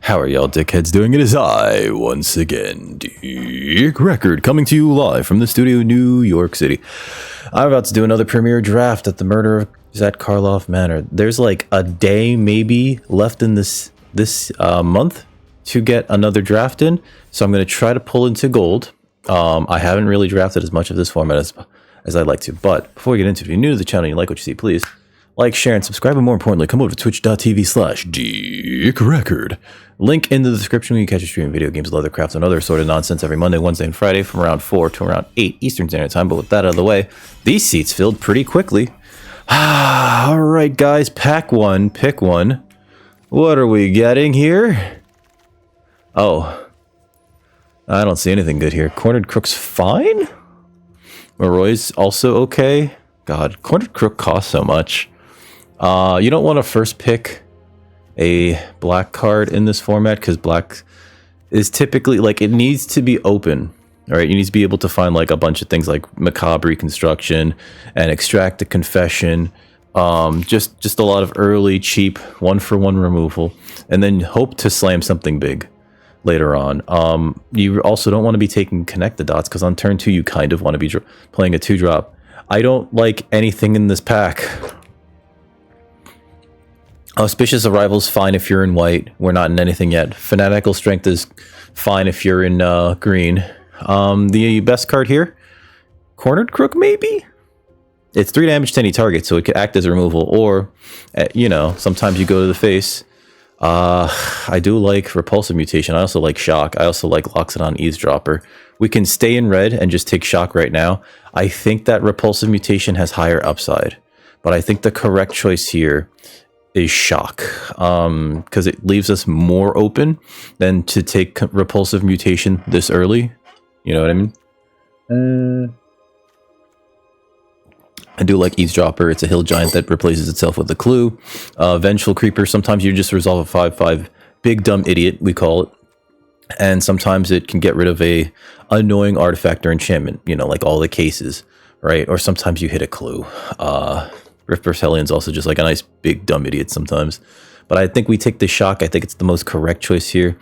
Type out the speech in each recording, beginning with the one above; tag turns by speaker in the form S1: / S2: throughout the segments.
S1: How are y'all dickheads doing? It is I, once again, Dick Record, coming to you live from the studio in New York City. I'm about to do another premiere draft at the murder of at Karlov Manor. There's like a day maybe left in this month to get another draft in, so I'm going to try to pull into gold. I haven't really drafted as much of this format as I'd like to, but before we get into it, if you're new to the channel and you like what you see, please like, share, and subscribe, and more importantly, come over to twitch.tv/DickRecord. Link in the description where you catch a stream of video games, leathercraft, and other assorted nonsense every Monday, Wednesday, and Friday from around 4 to around 8 Eastern Standard Time. But with that out of the way, these seats filled pretty quickly. Alright guys, pack one, pick one. What are we getting here? Oh, I don't see anything good here. Cornered Crook's fine? Maroy's also okay. God, Cornered Crook costs so much. You don't want to first pick a black card in this format because black is typically like it needs to be open. All right, you need to be able to find like a bunch of things like Macabre Reconstruction and Extract the Confession. Just a lot of early cheap 1-for-1 removal, and then hope to slam something big later on. You also don't want to be taking Connect the Dots because on turn 2 you kind of want to be playing a 2-drop. I don't like anything in this pack. Auspicious Arrival's fine if you're in white. We're not in anything yet. Fanatical Strength is fine if you're in green. The best card here, Cornered Crook maybe? It's 3 damage to any target, so it could act as a removal, or, you know, sometimes you go to the face. I do like Repulsive Mutation. I also like Shock. I also like Loxodon Eavesdropper. We can stay in red and just take Shock right now. I think that Repulsive Mutation has higher upside, but I think the correct choice here is Shock, because it leaves us more open than to take Repulsive Mutation this early. You know what I mean? I do like Eavesdropper. It's a hill giant that replaces itself with a clue. Vengeful Creeper, sometimes you just resolve a 5/5 big dumb idiot, we call it. And sometimes it can get rid of a annoying artifact or enchantment, you know, like all the cases, right? Or sometimes you hit a clue. Rift Hellion's also just like a nice big dumb idiot sometimes. But I think we take the Shock. I think it's the most correct choice here.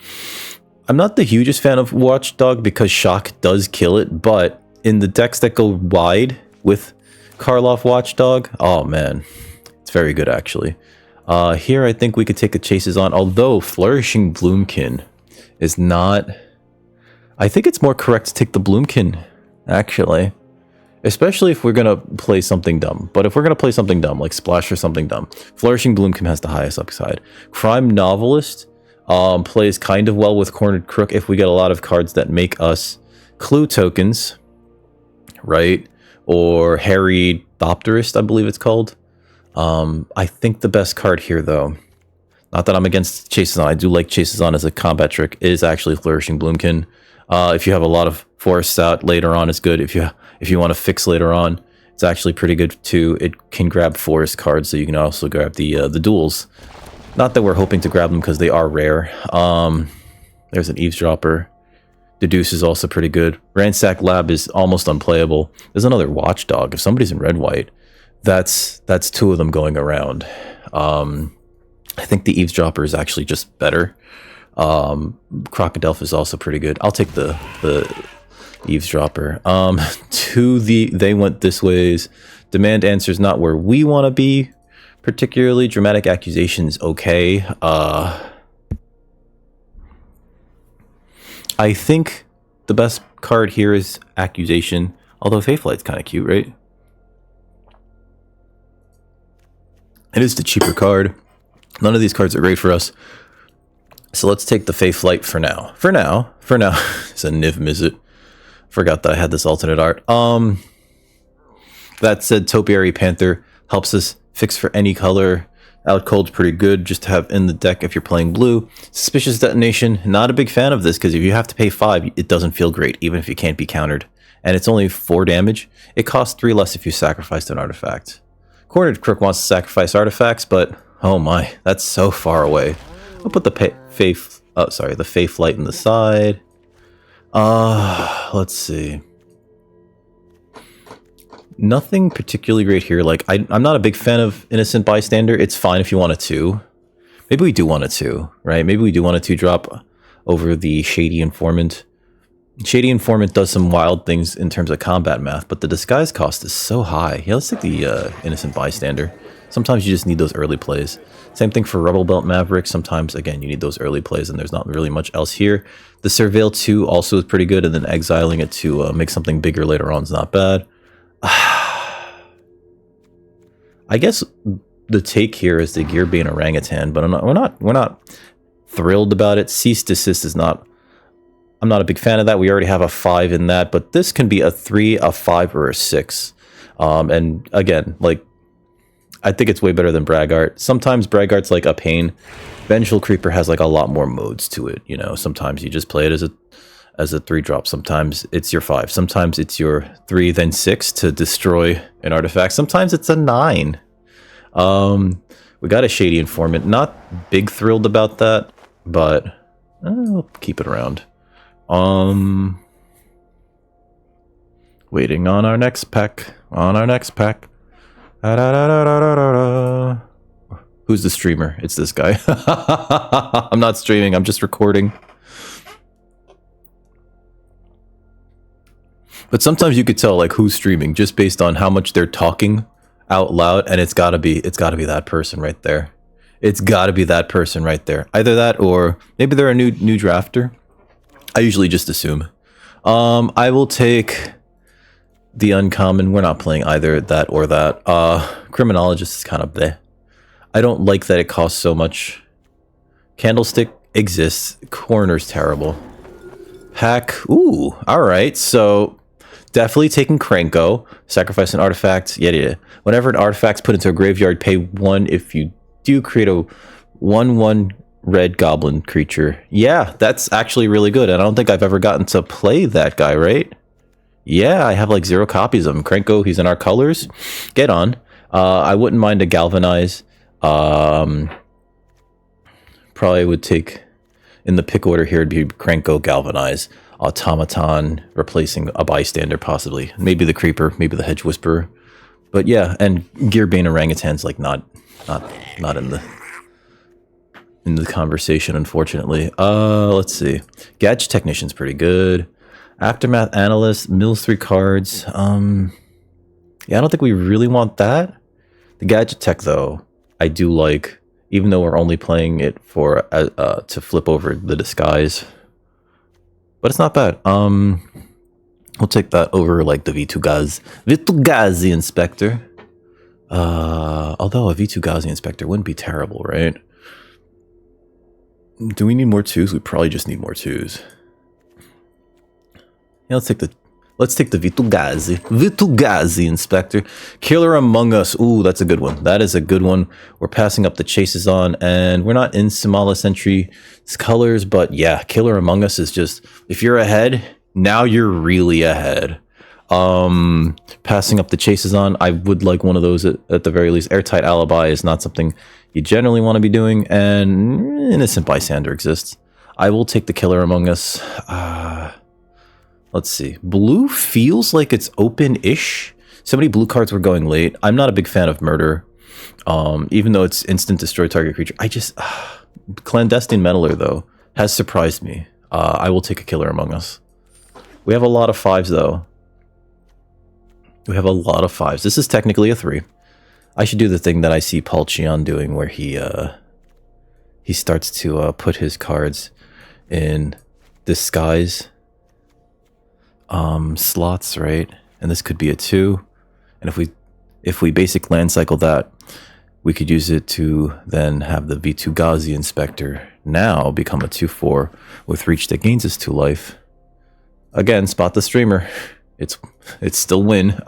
S1: I'm not the hugest fan of Watchdog because Shock does kill it, but in the decks that go wide with Karlov Watchdog, oh man, it's very good actually. Here I think we could take a Chases on, although Flourishing Bloomkin is not... I think it's more correct to take the Bloomkin, actually. Especially if we're going to play something dumb. But if we're going to play something dumb, like Splash or something dumb, Flourishing Bloomkin has the highest upside. Crime Novelist plays kind of well with Cornered Crook if we get a lot of cards that make us clue tokens, right? Or Harried Thopterist, I believe it's called. I think the best card here, though, not that I'm against Chases On, I do like Chases On as a combat trick, is actually Flourishing Bloomkin. If you have a lot of forests out later on, it's good. If you want to fix later on, it's actually pretty good too. It can grab forest cards, so you can also grab the duels. Not that we're hoping to grab them because they are rare. There's an Eavesdropper. Deduce is also pretty good. Ransack Lab is almost unplayable. There's another Watchdog. If somebody's in red-white, that's 2 of them going around. I think the Eavesdropper is actually just better. Crocodile is also pretty good. I'll take the Eavesdropper. They went this ways. Demand Answer's not where we want to be, particularly. Dramatic Accusation's okay. I think the best card here is Accusation, although Faithlight's kind of cute, right? It is the cheaper card. None of these cards are great for us. So let's take the Faithlight for now. For now. It's a Niv Mizzet. Forgot that I had this alternate art. That said, Topiary Panther helps us fix for any color. Out Cold's pretty good just to have in the deck if you're playing blue. Suspicious Detonation, not a big fan of this because if you have to pay 5, it doesn't feel great, even if you can't be countered. And it's only 4 damage. It costs 3 less if you sacrificed an artifact. Cornered Crook wants to sacrifice artifacts, but oh my, that's so far away. I'll put the Faithlight in the side. Let's see. Nothing particularly great here. Like I'm not a big fan of Innocent Bystander. It's fine if you want a 2, Maybe we do want a 2, right? Maybe we do want a 2-drop over the Shady Informant. Shady Informant does some wild things in terms of combat math, but the disguise cost is so high. Yeah, let's take the Innocent Bystander. Sometimes you just need those early plays. Same thing for Rebel Belt Maverick. Sometimes, again, you need those early plays, and there's not really much else here. The Surveil 2 also is pretty good, and then exiling it to make something bigger later on is not bad. I guess the take here is the Geerbane Orangutan, but we're not thrilled about it. Cease Desist is not. I'm not a big fan of that. We already have a 5 in that, but this can be a 3, a 5, or a 6. And again, like, I think it's way better than Braggart. Sometimes Braggart's like a pain. Vengeful Creeper has like a lot more modes to it. You know, sometimes you just play it as a 3-drop. Sometimes it's your 5. Sometimes it's your 3, then 6 to destroy an artifact. Sometimes it's a 9. We got a Shady Informant. Not big thrilled about that, but we'll keep it around. Waiting on our next pack. Who's the streamer? It's this guy. I'm not streaming, I'm just recording. But sometimes you could tell like who's streaming just based on how much they're talking out loud, and it's gotta be that person right there. It's gotta be that person right there. Either that or maybe they're a new drafter. I usually just assume. I will take the uncommon. We're not playing either that or that. Criminologist is kind of bleh. I don't like that it costs so much. Candlestick exists. Coroner's terrible. Pack. Ooh, alright. So definitely taking Krenko. Sacrifice an artifact. Yeah. Whenever an artifact's put into a graveyard, pay 1 if you do create a 1/1 red goblin creature. Yeah, that's actually really good. And I don't think I've ever gotten to play that guy, right? Yeah, I have like 0 copies of him. Krenko, he's in our colors. Get on. I wouldn't mind a Galvanize. Probably would take, in the pick order here, it'd be Krenko, Galvanize, Automaton, replacing a Bystander possibly. Maybe the Creeper, maybe the Hedge Whisperer. But yeah, and Geerbane Orangutan's like not in the conversation, unfortunately. Let's see. Gadget Technician's pretty good. Aftermath Analyst, mills 3 cards. Yeah, I don't think we really want that. The Gadget Tech, though, I do like, even though we're only playing it for to flip over the disguise. But it's not bad. We'll take that over like the Vitu-Ghazi Inspector. Although a Vitu-Ghazi Inspector wouldn't be terrible, right? Do we need more 2s? We probably just need more 2s. Yeah, let's take the Vitu-Ghazi Inspector. Killer Among Us. Ooh, that's a good one. That is a good one. We're passing up the chases on, and we're not in Simala Sentry's colors, but yeah, Killer Among Us is just, if you're ahead, now you're really ahead. Passing up the chases on, I would like one of those at the very least. Airtight Alibi is not something you generally want to be doing, and Innocent Bystander exists. I will take the Killer Among Us. Let's see. Blue feels like it's open-ish. So many blue cards were going late. I'm not a big fan of Murder, even though it's instant destroy target creature. I just Clandestine Meddler though has surprised me. I will take a Killer Among Us. We have a lot of 5s though. We have a lot of 5s. This is technically a 3. I should do the thing that I see Paul Cheon doing, where he starts to put his cards in disguise slots, right? And this could be a 2. And if we basic land cycle that, we could use it to then have the Vitu-Ghazi Inspector now become a 2/4 with reach that gains us 2 life. Again, spot the streamer. It's still win.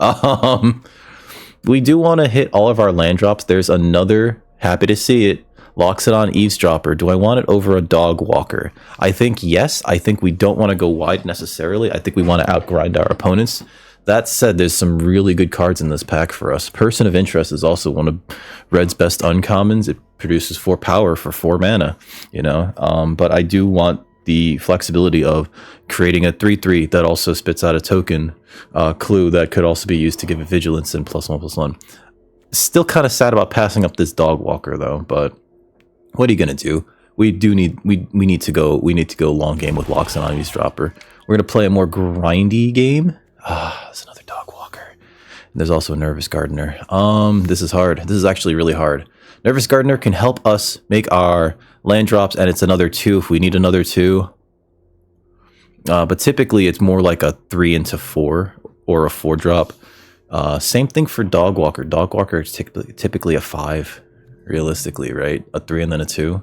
S1: We do want to hit all of our land drops. There's another, happy to see it, locks it on Eavesdropper. Do I want it over a Dog Walker? I think yes. I think we don't want to go wide necessarily. I think we want to outgrind our opponents. That said, there's some really good cards in this pack for us. Person of Interest is also one of Red's best uncommons. It produces 4 power for 4 mana, you know. But I do want the flexibility of creating a 3/3 that also spits out a token clue that could also be used to give it vigilance and +1/+1. Still kind of sad about passing up this Dog Walker though, but What are you gonna do? We need to go long game with Loxodon on Eavesdropper. We're gonna play a more grindy game. There's another dog walker. There's also a Nervous Gardener. This is hard. This is actually really hard. Nervous Gardener can help us make our land drops, and it's another 2 if we need another 2. But typically it's more like a 3 into 4 or a 4 drop. Same thing for Dog Walker. Dog Walker is typically a 5, realistically, right? A 3 and then a 2.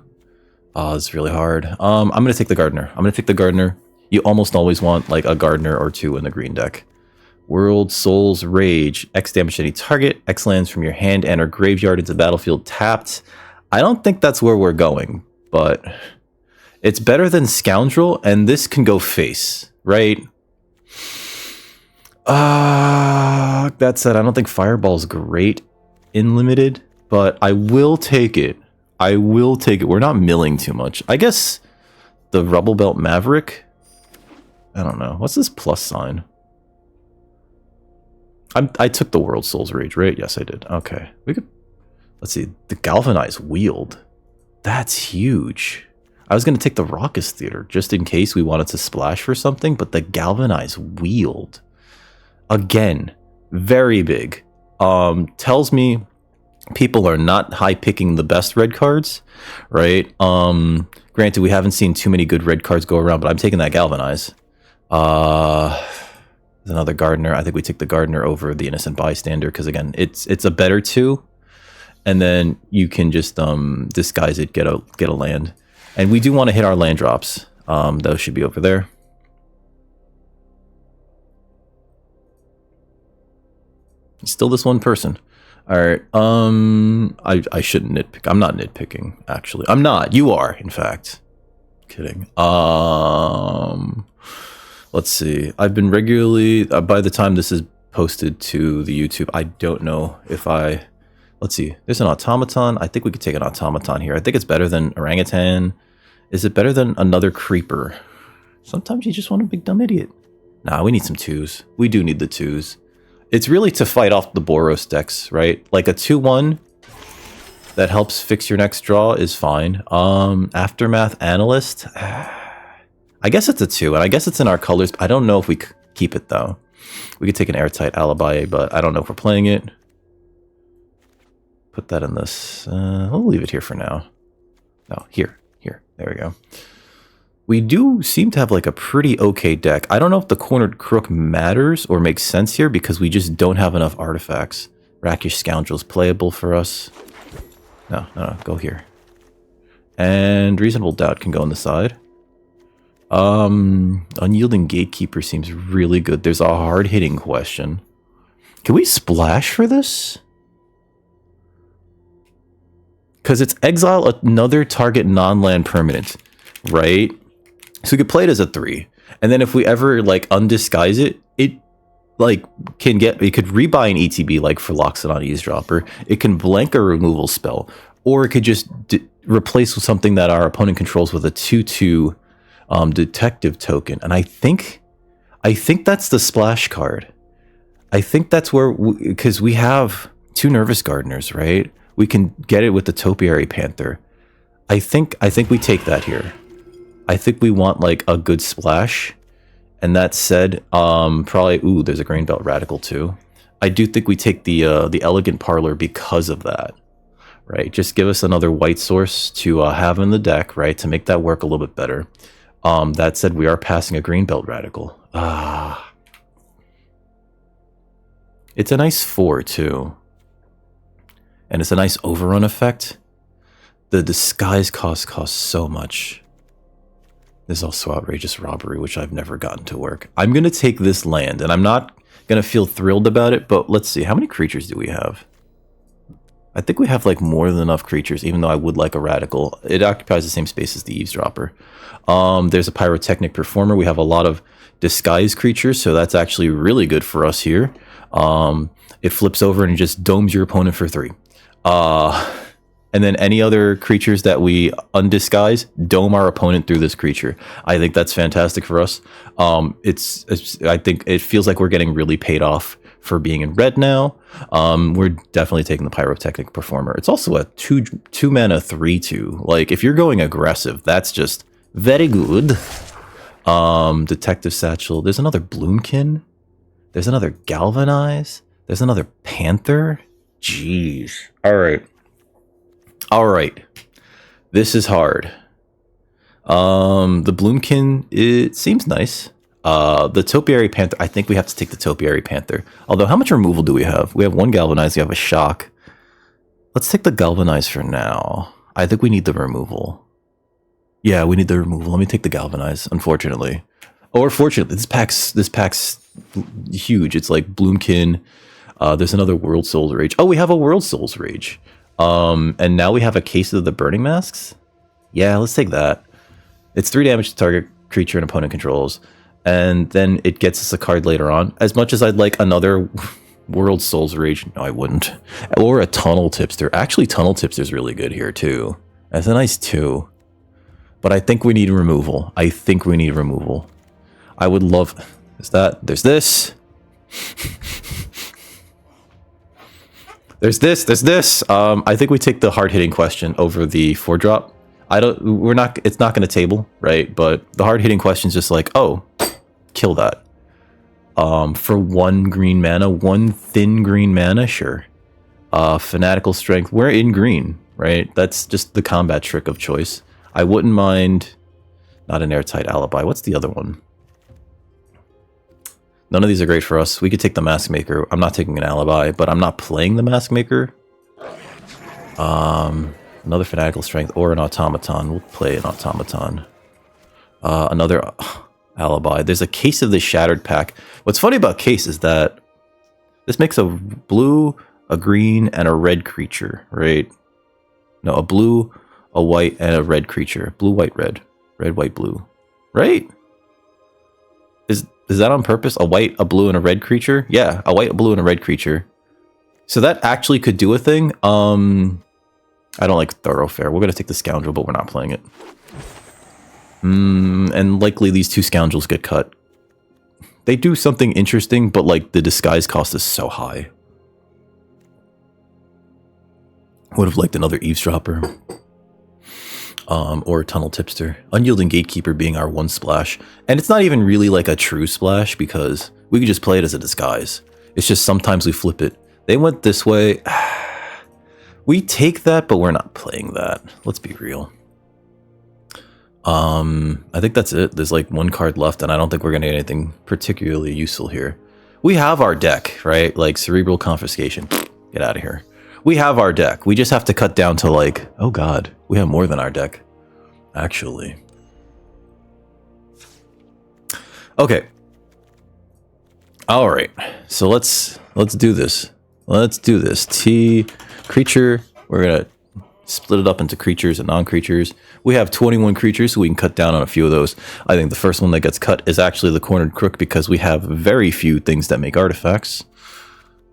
S1: It's really hard. I'm gonna take the Gardener. You almost always want like a Gardener or 2 in the green deck. World Soul's Rage. X damage to any target. X lands from your hand and or graveyard into the battlefield tapped. I don't think that's where we're going, but it's better than Scoundrel, and this can go face, right? That said, I don't think Fireball's great in limited, but I will take it. We're not milling too much. I guess the Rubble Belt Maverick. I don't know. What's this plus sign? I took the World Soul's Rage, right? Yes, I did. Okay. We could... Let's see. The Galvanized Wield. That's huge. I was going to take the Raucous Theater just in case we wanted to splash for something, but the Galvanized Wield. Again, very big. Tells me people are not high picking the best red cards, right? Granted, we haven't seen too many good red cards go around, but I'm taking that Galvanize. There's another Gardener. I think we take the Gardener over the Innocent Bystander because again, it's a better 2, and then you can just disguise it, get a land, and we do want to hit our land drops. Those should be over there. Still this one person. All right. I shouldn't nitpick. I'm not nitpicking, actually. I'm not. You are, in fact. Kidding. Let's see. I've been regularly, by the time this is posted to the YouTube, I don't know if let's see. There's an Automaton. I think we could take an Automaton here. I think it's better than Orangutan. Is it better than another Creeper? Sometimes you just want a big dumb idiot. Nah, we need some 2s. We do need the 2s. It's really to fight off the Boros decks, right? Like a 2-1 that helps fix your next draw is fine. Aftermath Analyst. I guess it's a 2, and I guess it's in our colors. I don't know if we keep it, though. We could take an Airtight Alibi, but I don't know if we're playing it. Put that in this. We'll leave it here for now. No, here. There we go. We do seem to have like a pretty okay deck. I don't know if the Cornered Crook matters or makes sense here because we just don't have enough artifacts. Rakish Scoundrel's playable for us. No, go here. And Reasonable Doubt can go on the side. Unyielding Gatekeeper seems really good. There's a hard-hitting question. Can we splash for this? Because it's exile another target non-land permanent, right? So we could play it as a 3. And then if we ever like undisguise it, it like it could rebuy an ETB like for Loxodon Eavesdropper. It can blank a removal spell, or it could just replace with something that our opponent controls with a 2/2 detective token. And I think that's the splash card. I think that's where, because we have 2 Nervous Gardeners, right? We can get it with the Topiary Panther. I think we take that here. I think we want like a good splash. And that said, probably, ooh, there's a Grainbelt Radical too. I do think we take the Elegant Parlor because of that, right? Just give us another white source to have in the deck, right? To make that work a little bit better. That said, we are passing a Grainbelt Radical. It's a nice 4 too. And it's a nice overrun effect. The disguise costs so much. There's also Outrageous Robbery, which I've never gotten to work. I'm going to take this land, and I'm not going to feel thrilled about it, but let's see. How many creatures do we have? I think we have like more than enough creatures, even though I would like a Radical. It occupies the same space as the Eavesdropper. There's a Pyrotechnic Performer. We have a lot of disguise creatures, so that's actually really good for us here. It flips over and just domes your opponent for 3. And then any other creatures that we undisguise, dome our opponent through this creature. I think that's fantastic for us. I think it feels like we're getting really paid off for being in red now. We're definitely taking the Pyrotechnic Performer. It's also a 2 mana 3/2. Like, if you're going aggressive, that's just very good. Detective Satchel. There's another Bloomkin. There's another Galvanize. There's another Panther. Jeez. All right. This is hard. The Bloomkin, it seems nice. The Topiary Panther, I think we have to take the Topiary Panther. Although, how much removal do we have? We have 1 Galvanize, we have a Shock. Let's take the Galvanize for now. I think we need the removal. Yeah, we need the removal. Let me take the Galvanize, unfortunately. Or fortunately, this pack's huge. It's like Bloomkin. There's another World Souls Rage. Oh, we have a World Souls Rage. And now we have a case of the Burning Masks. Yeah, let's take that. It's 3 damage to target creature and opponent controls. And then it gets us a card later on. As much as I'd like another World Souls Rage, no, I wouldn't. Or a Tunnel Tipster. Actually, Tunnel Tipster's really good here, too. That's a nice 2. But I think we need removal. I would love... Is that... There's this. There's this. I think we take the hard-hitting question over the 4-drop. It's not going to table, right? But the hard-hitting question is just like, oh, kill that. For 1 green mana, 1 thin green mana, sure. Fanatical Strength, we're in green, right? That's just the combat trick of choice. I wouldn't mind... Not an Airtight Alibi. What's the other one? None of these are great for us. We could take the Mask Maker. I'm not taking an Alibi, but I'm not playing the Mask Maker. Another Fanatical Strength or an Automaton. We'll play an Automaton. Another Alibi. There's a case of the Shattered pack. What's funny about case is that this makes a blue, a green, and a red creature, right? No, a blue, a white, and a red creature. Blue, white, red. Red, white, blue. Right? Is that on purpose? A white, a blue, and a red creature? Yeah, a white, a blue, and a red creature. So that actually could do a thing. I don't like Thoroughfare. We're going to take the Scoundrel, but we're not playing it. And likely these 2 Scoundrels get cut. They do something interesting, but like the disguise cost is so high. Would have liked another Eavesdropper. Or a Tunnel Tipster. Unyielding Gatekeeper being our 1 splash. And it's not even really like a true splash because we could just play it as a disguise. It's just sometimes we flip it. They went this way. We take that, but we're not playing that. Let's be real. I think that's it. There's like 1 card left, and I don't think we're going to get anything particularly useful here. We have our deck, right? Like Cerebral Confiscation. Get out of here. We have our deck. We just have to cut down to like, oh god, we have more than our deck, actually. Okay. All right. So let's do this. Let's do this. T creature. We're gonna split it up into creatures and non-creatures. We have 21 creatures, so we can cut down on a few of those. I think the first one that gets cut is actually the Cornered Crook because we have very few things that make artifacts.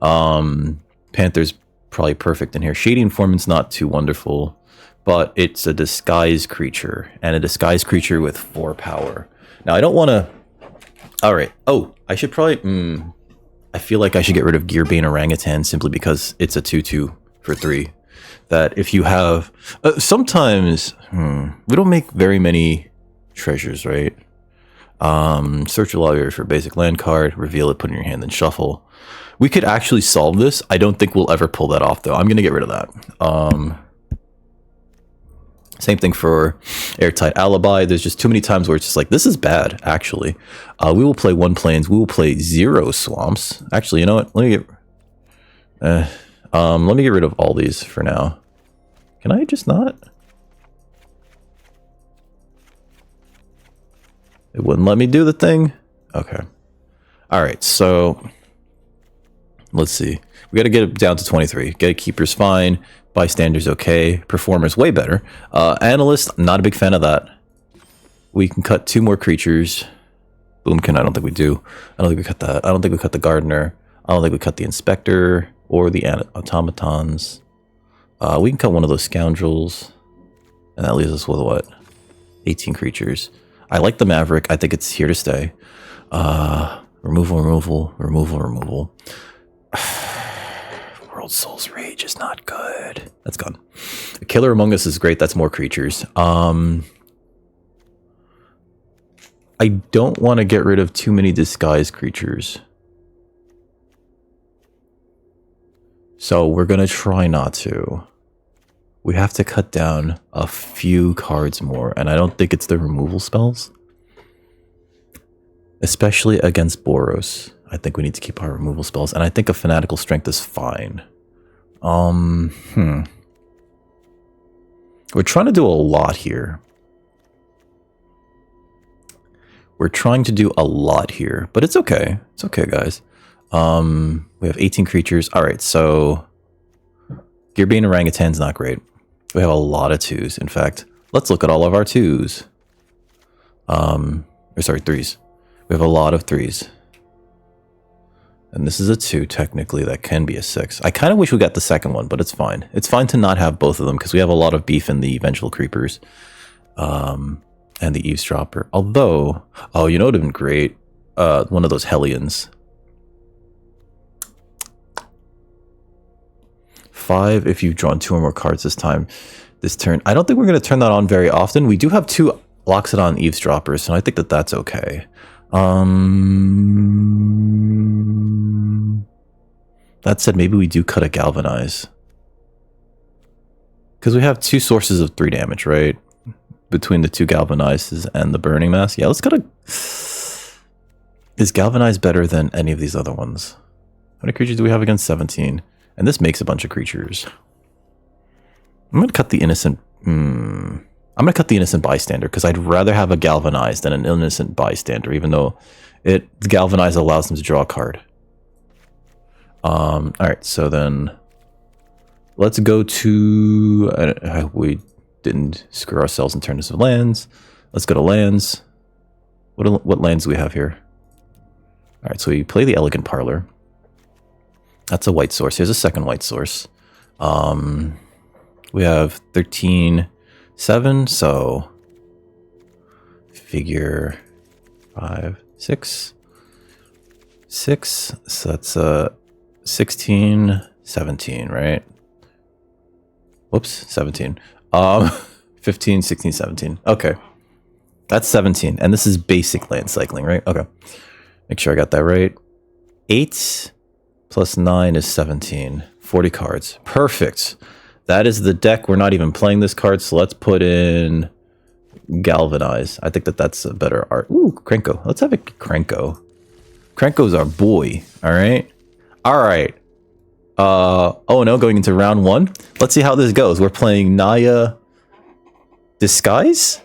S1: Panther's probably perfect in here. Shady Informant's not too wonderful, but it's a disguise creature, and a disguise creature with 4 power. Now, I don't want to... Alright. Oh, I should probably... I feel like I should get rid of Gearbane Orangutan simply because it's a 2/2 for 3. That if you have... sometimes... we don't make very many treasures, right? Search your library for a basic land card, reveal it, put it in your hand, then shuffle. We could actually solve this. I don't think we'll ever pull that off, though. I'm going to get rid of that. Same thing for Airtight Alibi. There's just too many times where it's just like, this is bad, actually. We will play 1 plains. We will play 0 swamps. Actually, you know what? Let me get rid of all these for now. Can I just not? It wouldn't let me do the thing? Okay. Alright, so... Let's see. We got to get it down to 23. Gatekeeper's fine. Bystander's okay. Performer's way better. Analyst, not a big fan of that. We can cut 2 more creatures. Boomkin, I don't think we do. I don't think we cut that. I don't think we cut the Gardener. I don't think we cut the Inspector or the Automatons. We can cut one of those Scoundrels. And that leaves us with what? 18 creatures. I like the Maverick. I think it's here to stay. Removal. World Soul's Rage is not good. That's gone. A Killer Among Us is great. That's more creatures. I don't want to get rid of too many disguised creatures. So we're going to try not to. We have to cut down a few cards more, and I don't think it's the removal spells. Especially against Boros. I think we need to keep our removal spells, and I think a Fanatical Strength is fine. We're trying to do a lot here. We're trying to do a lot here, but it's okay. It's okay, guys. We have 18 creatures. All right, so Geerling Orangutan's not great. We have a lot of 2s. In fact, let's look at all of our 2s. Or sorry, 3s. We have a lot of 3s. And this is a 2, technically. That can be a 6. I kind of wish we got the second one, but it's fine. It's fine to not have both of them, because we have a lot of beef in the Vengeful Creepers. And the Eavesdropper. Although, oh, you know what would have been great? One of those Hellions. 5 if you've drawn 2 or more cards this turn. I don't think we're going to turn that on very often. We do have 2 Loxodon Eavesdroppers, so I think that that's okay. That said, maybe we do cut a Galvanize. Because we have 2 sources of 3 damage, right? Between the 2 Galvanizes and the Burning Mass. Yeah, let's cut a... Is Galvanize better than any of these other ones? How many creatures do we have against 17? And this makes a bunch of creatures. I'm going to cut the Innocent... I'm going to cut the Innocent Bystander, because I'd rather have a Galvanize than an Innocent Bystander, even though Galvanize allows them to draw a card. Alright, so then... Let's go to... we didn't screw ourselves and turn this to lands. Let's go to lands. What lands do we have here? Alright, so we play the Elegant Parlor. That's a white source. Here's a second white source. We have 13, 7, so figure 5, 6, 6. So that's 16, 17, right? Whoops, 17. 15, 16, 17. Okay. That's 17. And this is basic land cycling, right? Okay. Make sure I got that right. 8 plus 9 is 17. 40 cards. Perfect. That is the deck. We're not even playing this card, so let's put in Galvanize. I think that that's a better art. Ooh, Krenko. Let's have a Krenko. Krenko's our boy. All right. All right. Oh no, going into round 1. Let's see how this goes. We're playing Naya Disguise.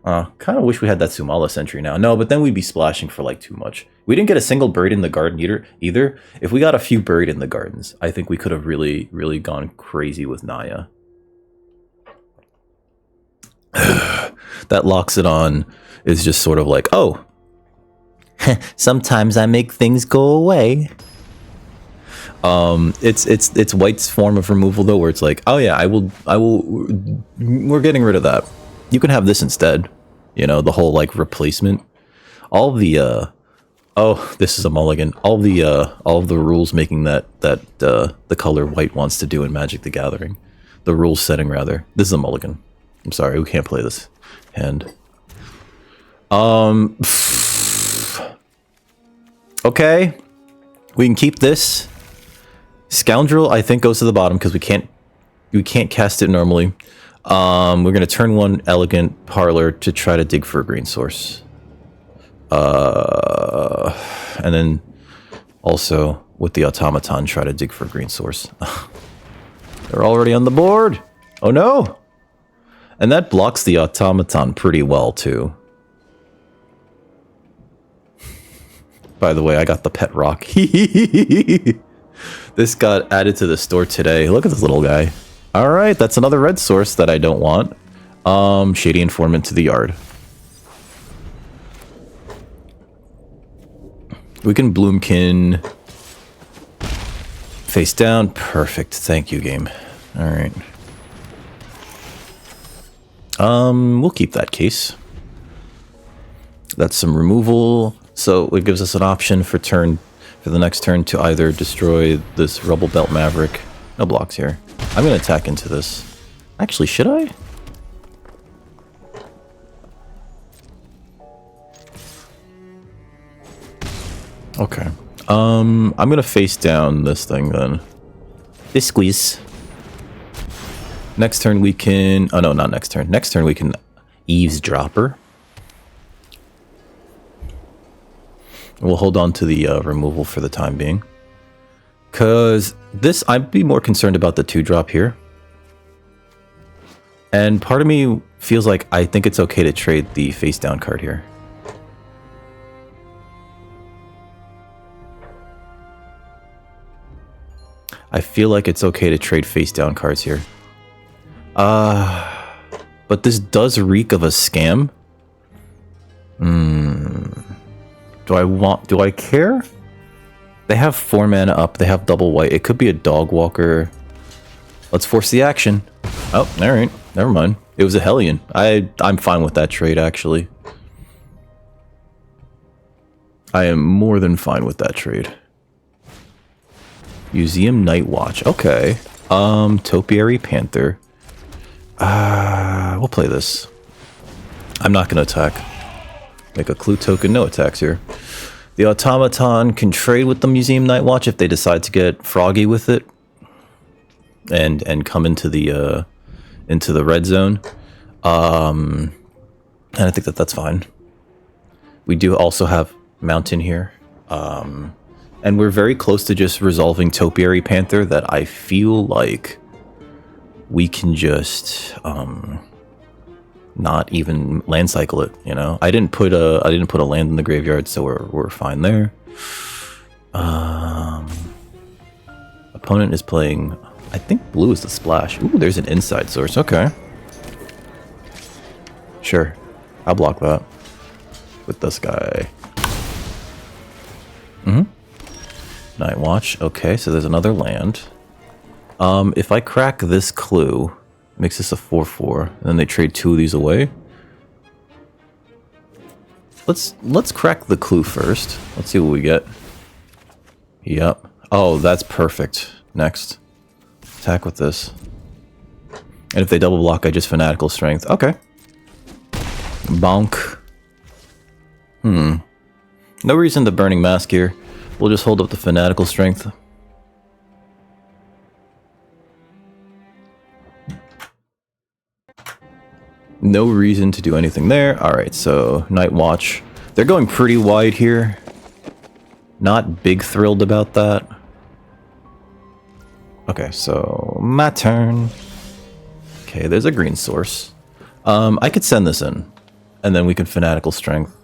S1: Kind of wish we had that Sumala Sentry now. No, but then we'd be splashing for like too much. We didn't get a single Buried in the Garden either. If we got a few Buried in the Gardens, I think we could have really, really gone crazy with Naya. That Loxodon is just sort of like, oh, sometimes I make things go away. It's White's form of removal though, where it's like, oh yeah, I will. We're getting rid of that. You can have this instead. You know, the whole like replacement. All the oh, this is a mulligan. All of the rules making that the color White wants to do in Magic the Gathering. The rules setting rather. This is a mulligan. I'm sorry, we can't play this hand. Okay. We can keep this. Scoundrel, I think, goes to the bottom because we can't cast it normally. We're gonna turn 1 Elegant Parlor to try to dig for a green source. And then also with the Automaton try to dig for a green source. They're already on the board. Oh no! And that blocks the Automaton pretty well too. By the way, I got the pet rock. This got added to the store today. Look at this little guy. All right, that's another red source that I don't want. Shady Informant to the yard. We can Bloomkin face down. Perfect. Thank you, game. All right. We'll keep that case. That's some removal. So it gives us an option for turn for the next turn to either destroy this Rubble Belt Maverick. No blocks here. I'm going to attack into this. Actually, should I? Okay. I'm going to face down this thing then. This squeeze. Next turn we can... Oh no, not next turn. Next turn we can Eavesdropper. We'll hold on to the removal for the time being. Because this, I'd be more concerned about the 2-drop here. And part of me feels like I think it's okay to trade the face down card here. I feel like it's okay to trade face down cards here. But this does reek of a scam. Do I care? They have 4 mana up, they have double white. It could be a dog walker. Let's force the action. Oh, alright. Never mind. It was a Hellion. I'm fine with that trade, actually. I am more than fine with that trade. Museum Night Watch. Okay. Topiary Panther. We'll play this. I'm not going to attack. Make a clue token. No attacks here. The Automaton can trade with the Museum Night Watch if they decide to get froggy with it. And come into the red zone. And I think that's fine. We do also have Mountain here. And we're very close to just resolving Topiary Panther that I feel like we can just not even land cycle it, you know? I didn't put a land in the graveyard, so we're fine there. Opponent is playing, I think blue is the splash. Ooh, there's an inside source. Okay. Sure. I'll block that with this guy. Night Watch. Okay, so there's another land. If I crack this clue, makes this a 4/4, and then they trade 2 of these away. Let's crack the clue first. Let's see what we get. Yep. Oh, that's perfect. Next. Attack with this. And if they double block, I just Fanatical Strength. Okay. Bonk. No reason to Burning Mask here. We'll just hold up the Fanatical Strength. No reason to do anything there. Alright, so Night Watch. They're going pretty wide here. Not big thrilled about that. Okay, so my turn. Okay, there's a green source. I could send this in. And then we can Fanatical Strength.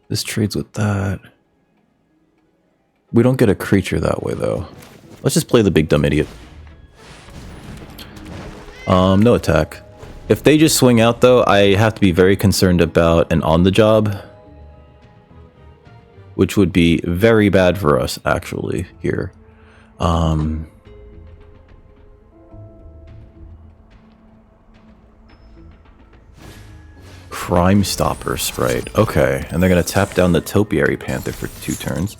S1: This trades with that. We don't get a creature that way, though. Let's just play the big dumb idiot. No attack. If they just swing out, though, I have to be very concerned about an on-the-job. Which would be very bad for us, actually, here. Crime Stopper Sprite. Okay, and they're going to tap down the Topiary Panther for 2 turns.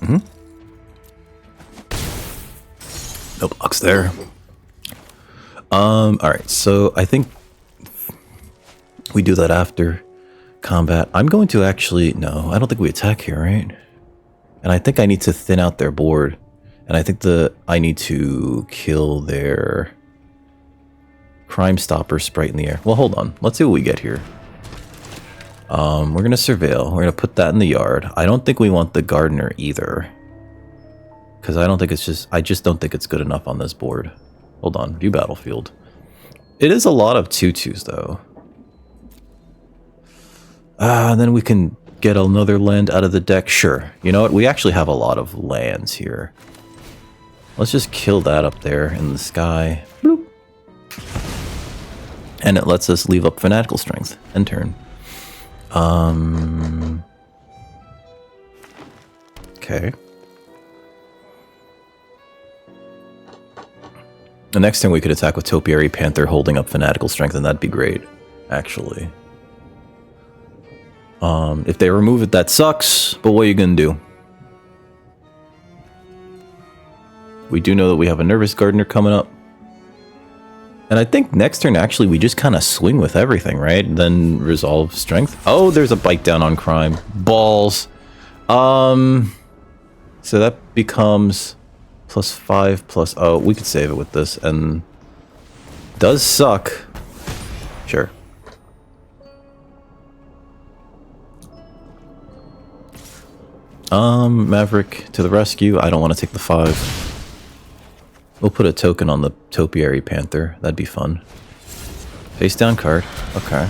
S1: No blocks there. Alright, so I think we do that after combat. I'm going to actually... No, I don't think we attack here, right? And I think I need to thin out their board. And I think I need to kill their Crime Stopper Sprite in the air. Well, hold on. Let's see what we get here. We're going to Surveil. We're going to put that in the yard. I don't think we want the Gardener either. Because I don't think it's just... I just don't think it's good enough on this board. Hold on. View Battlefield. It is a lot of 2/2s, though. And then we can get another land out of the deck. Sure. You know what? We actually have a lot of lands here. Let's just kill that up there in the sky. Bloop. And it lets us leave up Fanatical Strength. End turn. Okay. The next thing we could attack with Topiary Panther holding up Fanatical Strength, and that'd be great, actually. If they remove it, that sucks, but what are you gonna do? We do know that we have a Nervous Gardener coming up. And I think next turn, actually, we just kind of swing with everything, right? And then resolve strength. Oh, there's a bite down on crime. Balls. So that becomes +5 plus... Oh, we could save it with this. And does suck. Sure. Maverick to the rescue. I don't want to take the 5. We'll put a token on the Topiary Panther. That'd be fun. Face down card. Okay.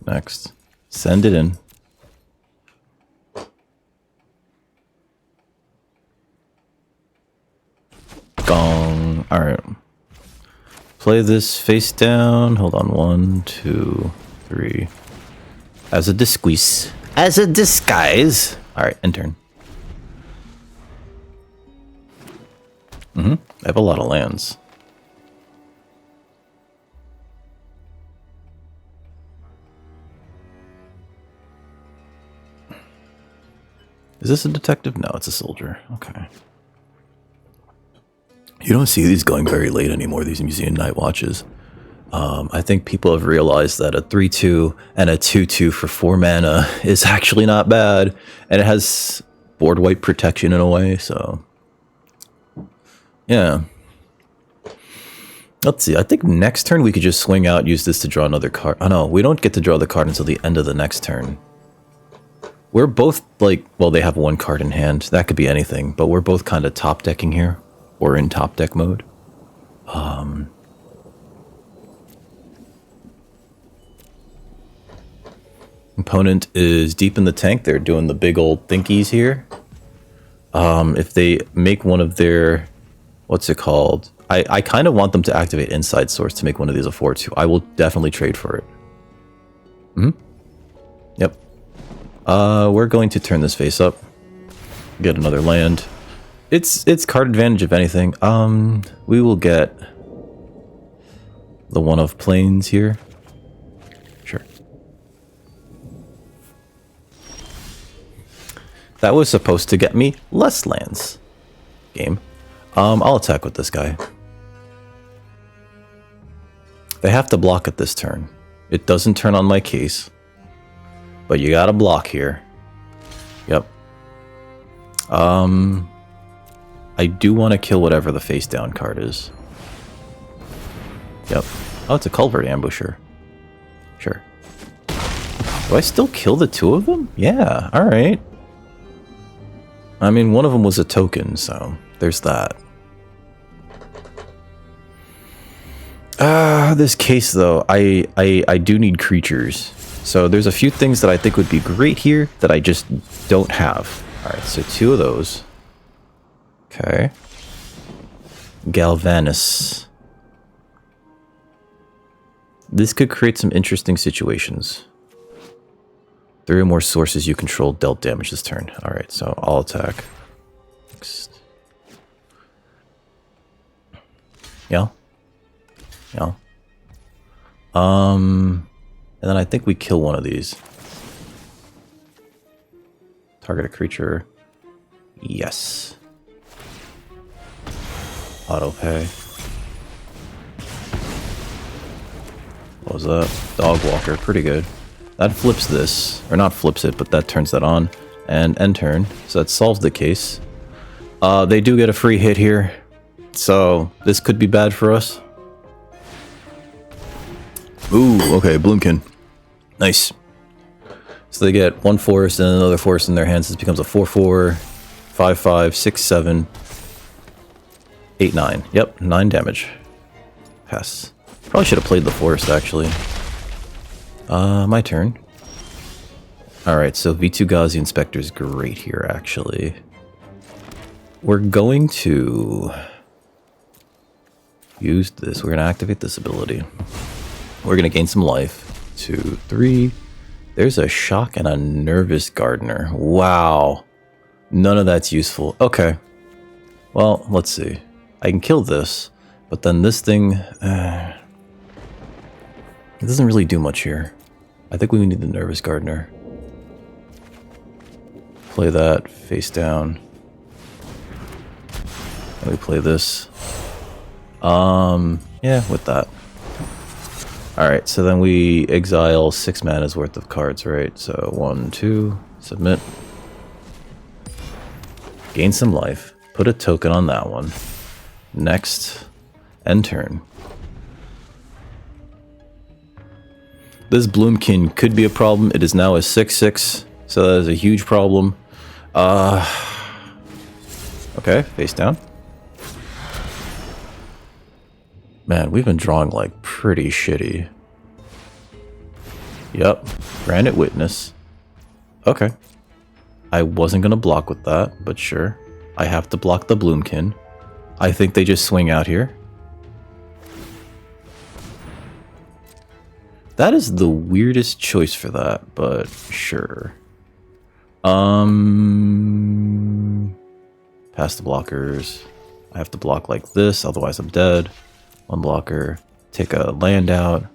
S1: Next. Send it in. Gong. Alright. Play this face down. Hold on. 1, 2, 3. As a disguise. As a disguise. Alright, end turn. I have a lot of lands. Is this a detective? No, it's a soldier. Okay. You don't see these going very late anymore, these museum night watches. I think people have realized that a 3/2 and a 2/2 for 4 mana is actually not bad. And it has board wipe protection in a way, so... Yeah. Let's see, I think next turn we could just swing out, use this to draw another card. Oh no, we don't get to draw the card until the end of the next turn. We're both, like... Well, they have 1 card in hand. That could be anything, but we're both kind of top decking here. Or in top deck mode. Opponent is deep in the tank. They're doing the big old thinkies here. If they make one of their... What's it called? I kind of want them to activate Inside Source to make one of these a 4/2. I will definitely trade for it. Yep. We're going to turn this face up. Get another land. It's card advantage if anything. We will get the one of plains here. Sure. That was supposed to get me less lands. Game. I'll attack with this guy. They have to block it this turn. It doesn't turn on my case. But you gotta block here. Yep. I do want to kill whatever the face down card is. Yep. Oh, it's a Culvert Ambusher. Sure. Do I still kill the 2 of them? Yeah, alright. I mean, one of them was a token, so there's that. This case, though, I do need creatures. So there's a few things that I think would be great here that I just don't have. Alright, so 2 of those. Okay. Galvanus. This could create some interesting situations. 3 or more sources you control dealt damage this turn. Alright, so I'll attack. Next. Yeah. Yeah. And then I think we kill one of these. Target a creature. Yes. Auto pay. What was that? Dog Walker. Pretty good. That flips this. Or not flips it, but that turns that on. And end turn. So that solves the case. They do get a free hit here. So this could be bad for us. Ooh, okay, Bloomkin. Nice. So they get 1 forest and another forest in their hands. This becomes a 4/4, 5/5, 6/7, 8/9. Yep, 9 damage. Pass. Probably should have played the forest, actually. My turn. Alright, so V2 Ghazi Inspector is great here, actually. We're going to use this. We're going to activate this ability. We're going to gain some life. 2, 3. There's a Shock and a Nervous Gardener. Wow. None of that's useful. Okay. Well, let's see. I can kill this, but then this thing, it doesn't really do much here. I think we need the Nervous Gardener. Play that face down. And we play this. Yeah, with that. Alright, so then we exile 6 mana's worth of cards, right? So 1, 2, submit. Gain some life. Put a token on that one. Next. End turn. This Bloomkin could be a problem. It is now a 6/6, so that is a huge problem. Okay, face down. Man, we've been drawing like pretty shitty. Yep, Granite Witness. Okay. I wasn't gonna block with that, but sure. I have to block the Bloomkin. I think they just swing out here. That is the weirdest choice for that, but sure. Pass the blockers. I have to block like this, otherwise I'm dead. One blocker. Take a land out.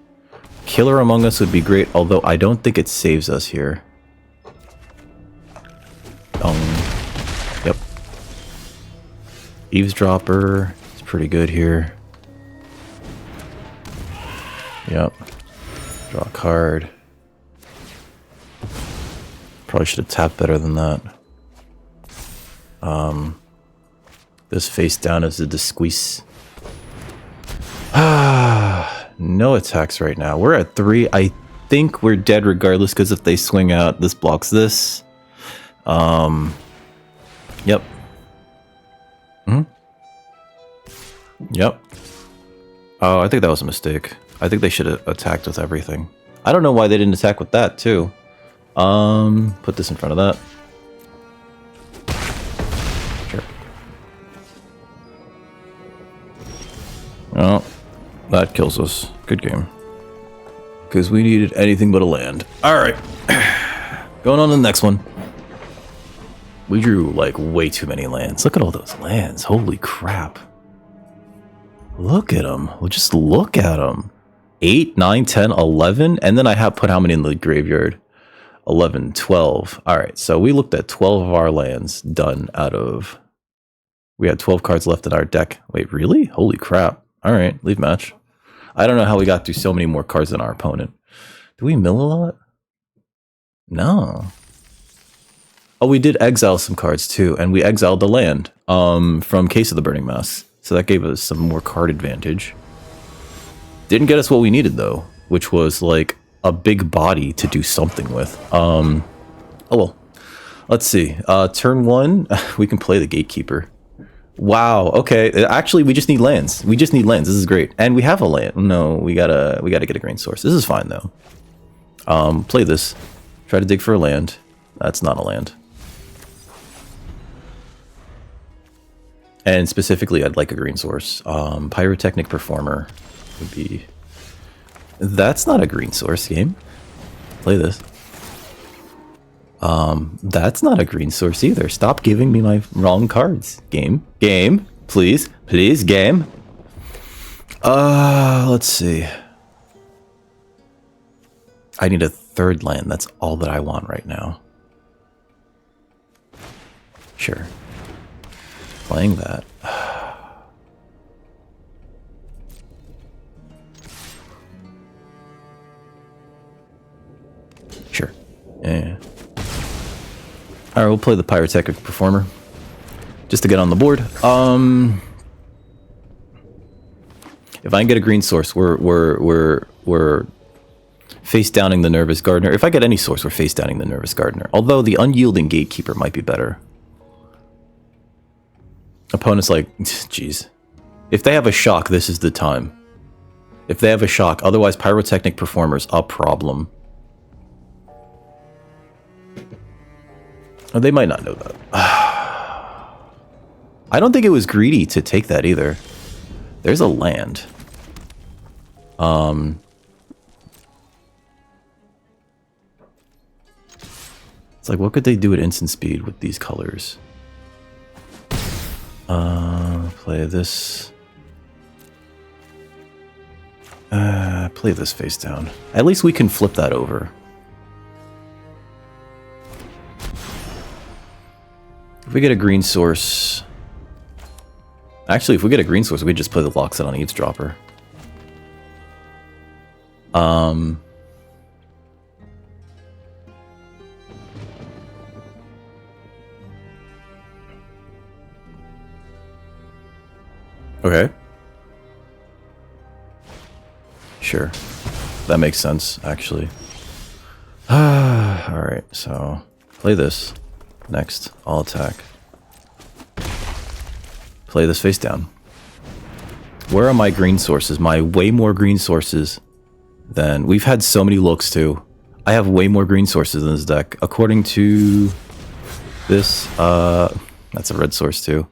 S1: Killer Among Us would be great, although I don't think it saves us here. Yep. Eavesdropper. It's pretty good here. Yep. Draw a card. Probably should have tapped better than that. This face down is a disqueeze. No attacks right now. We're at 3. I think we're dead regardless, because if they swing out, this blocks this. Yep. Yep. Oh, I think that was a mistake. I think they should have attacked with everything. I don't know why they didn't attack with that, too. Put this in front of that. Sure. Well, that kills us. Good game. Because we needed anything but a land. Alright. Going on to the next one. We drew, like, way too many lands. Look at all those lands. Holy crap. Look at them. Well, just look at them. 8, 9, 10, 11. And then I have put how many in the graveyard? 11, 12. Alright, so we looked at 12 of our lands done out of... We had 12 cards left in our deck. Wait, really? Holy crap. Alright, leave match. I don't know how we got through so many more cards than our opponent. Do we mill a lot? No. Oh, we did exile some cards too, and we exiled the land from Case of the Burning Mass. So that gave us some more card advantage. Didn't get us what we needed though, which was like a big body to do something with. Oh well. Let's see. Turn 1, we can play the Gatekeeper. Wow, okay. Actually, we just need lands. We just need lands. This is great. And we have a land. No, we gotta get a green source. This is fine though. Play this. Try to dig for a land. That's not a land. And specifically, I'd like a green source. Pyrotechnic Performer would be... That's not a green source game. Play this. That's not a green source either. Stop giving me my wrong cards. Game. Game. Please. Please, game. Let's see. I need a third land. That's all that I want right now. Sure. Playing that. Sure. Yeah. Alright, we'll play the Pyrotechnic Performer. Just to get on the board. If I can get a green source, we're face downing the Nervous Gardener. If I get any source, we're face downing the Nervous Gardener. Although the Unyielding Gatekeeper might be better. Opponent's like, jeez. If they have a shock, this is the time. If they have a shock, otherwise Pyrotechnic Performer's a problem. Oh, they might not know that. I don't think it was greedy to take that either. There's a land. It's like, what could they do at instant speed with these colors? Play play this. Play this face down. At least we can flip that over. If we get a green source... Actually, if we get a green source, we just play the lock set on Eavesdropper. Okay. Sure. That makes sense, actually. Alright, so... Play this. Next, I'll attack. Play this face down. Where are my green sources? My way more green sources than... We've had so many looks, too. I have way more green sources in this deck. According to this, that's a red source, too.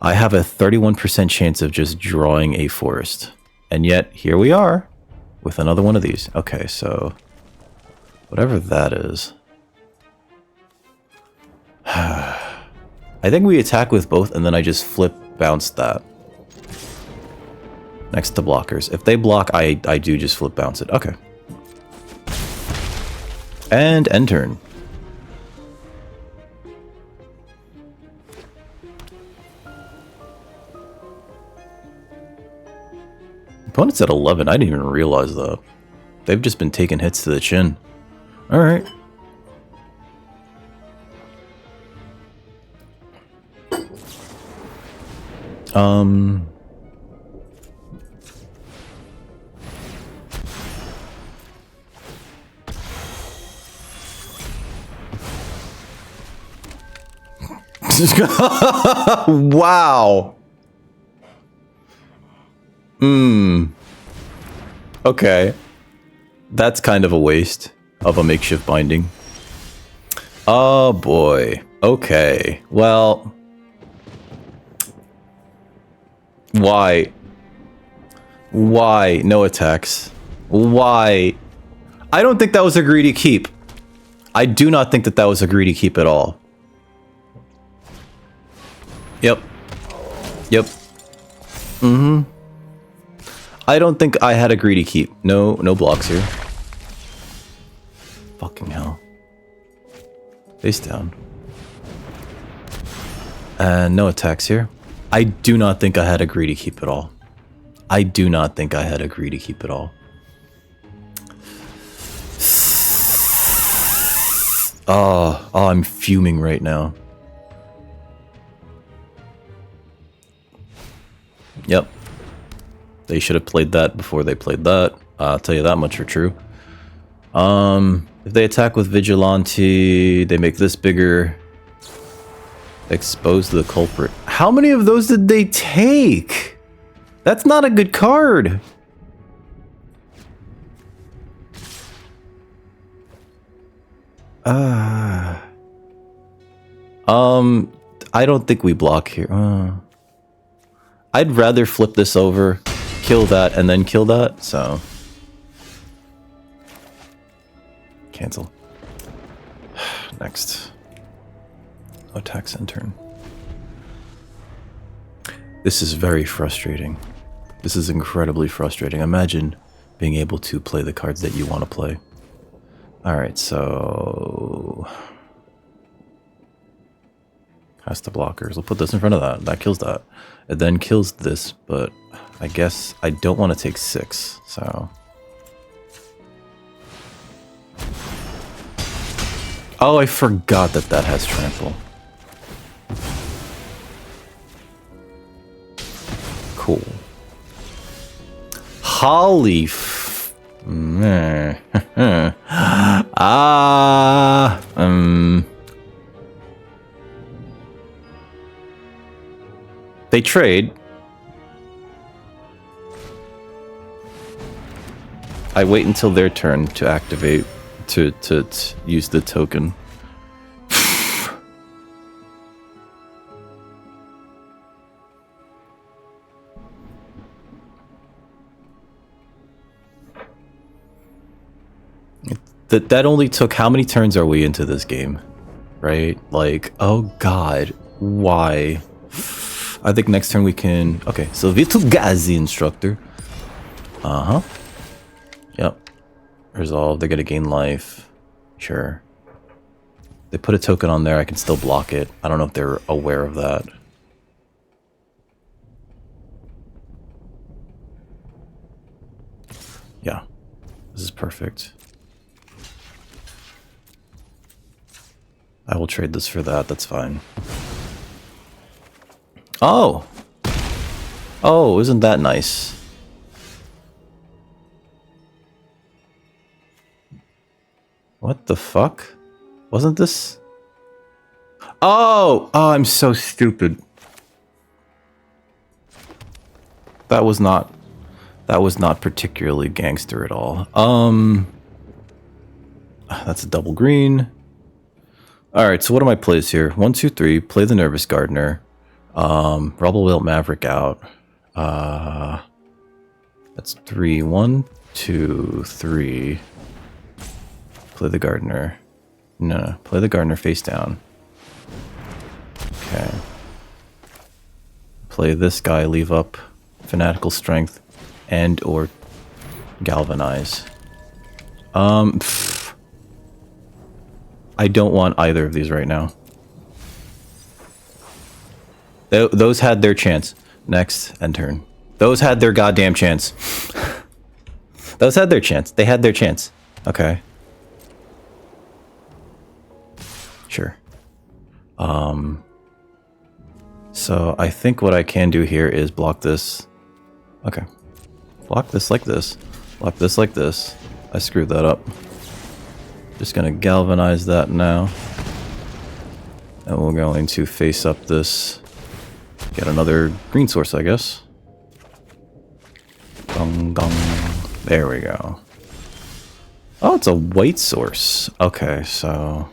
S1: I have a 31% chance of just drawing a forest. And yet, here we are with another one of these. Okay, so... Whatever that is... I think we attack with both, and then I just flip bounce that. Next to blockers. If they block, I do just flip bounce it. Okay. And end turn. Opponent's at 11. I didn't even realize that. They've just been taking hits to the chin. Alright. Wow. Okay. That's kind of a waste of a makeshift binding. Oh boy. Okay. Well... Why? Why? No attacks. Why? I don't think that was a greedy keep. I do not think that that was a greedy keep at all. Yep. Yep. I don't think I had a greedy keep. No blocks here. Fucking hell. Face down. And no attacks here. I do not think I had a greedy keep at all. I do not think I had a greedy keep at all. Oh, I'm fuming right now. Yep. They should have played that before they played that. I'll tell you that much for true. If they attack with Vigilante, they make this bigger. Expose the culprit. How many of those did they take? That's not a good card. I don't think we block here. I'd rather flip this over, kill that, and then kill that, so... Cancel. Next. Attacks end turn. This is very frustrating. This is incredibly frustrating. Imagine being able to play the cards that you want to play. Alright, so... Cast the blockers. We'll put this in front of that. That kills that. It then kills this, but I guess I don't want to take 6, so... Oh, I forgot that that has trample. Cool. Holy f... They trade. I wait until their turn to activate, to use the token. That only took, how many turns are we into this game? Right? Like, oh god, why? I think next turn we can... Okay, so Vitugazi instructor. Uh-huh. Yep. Resolve, they're gonna gain life. Sure. They put a token on there, I can still block it. I don't know if they're aware of that. Yeah. This is perfect. I will trade this for that, that's fine. Oh! Oh, isn't that nice? What the fuck? Wasn't this? Oh! Oh, I'm so stupid. That was not particularly gangster at all. That's a double green. Alright, so what are my plays here? 1, 2, 3, play the Nervous Gardener. Rubble Wilt Maverick out. That's 3. 1, 2, 3. Play the Gardener. No, play the Gardener face down. Okay. Play this guy, leave up Fanatical Strength and or Galvanize. I don't want either of these right now. Those had their chance. Next, end turn. Those had their goddamn chance. Those had their chance. They had their chance. Okay. Sure. So I think what I can do here is block this. Okay. Block this like this. Block this like this. I screwed that up. Just gonna galvanize that now. And we're going to face up this. Get another green source, I guess. Gong gong. There we go. Oh, it's a white source. Okay, so...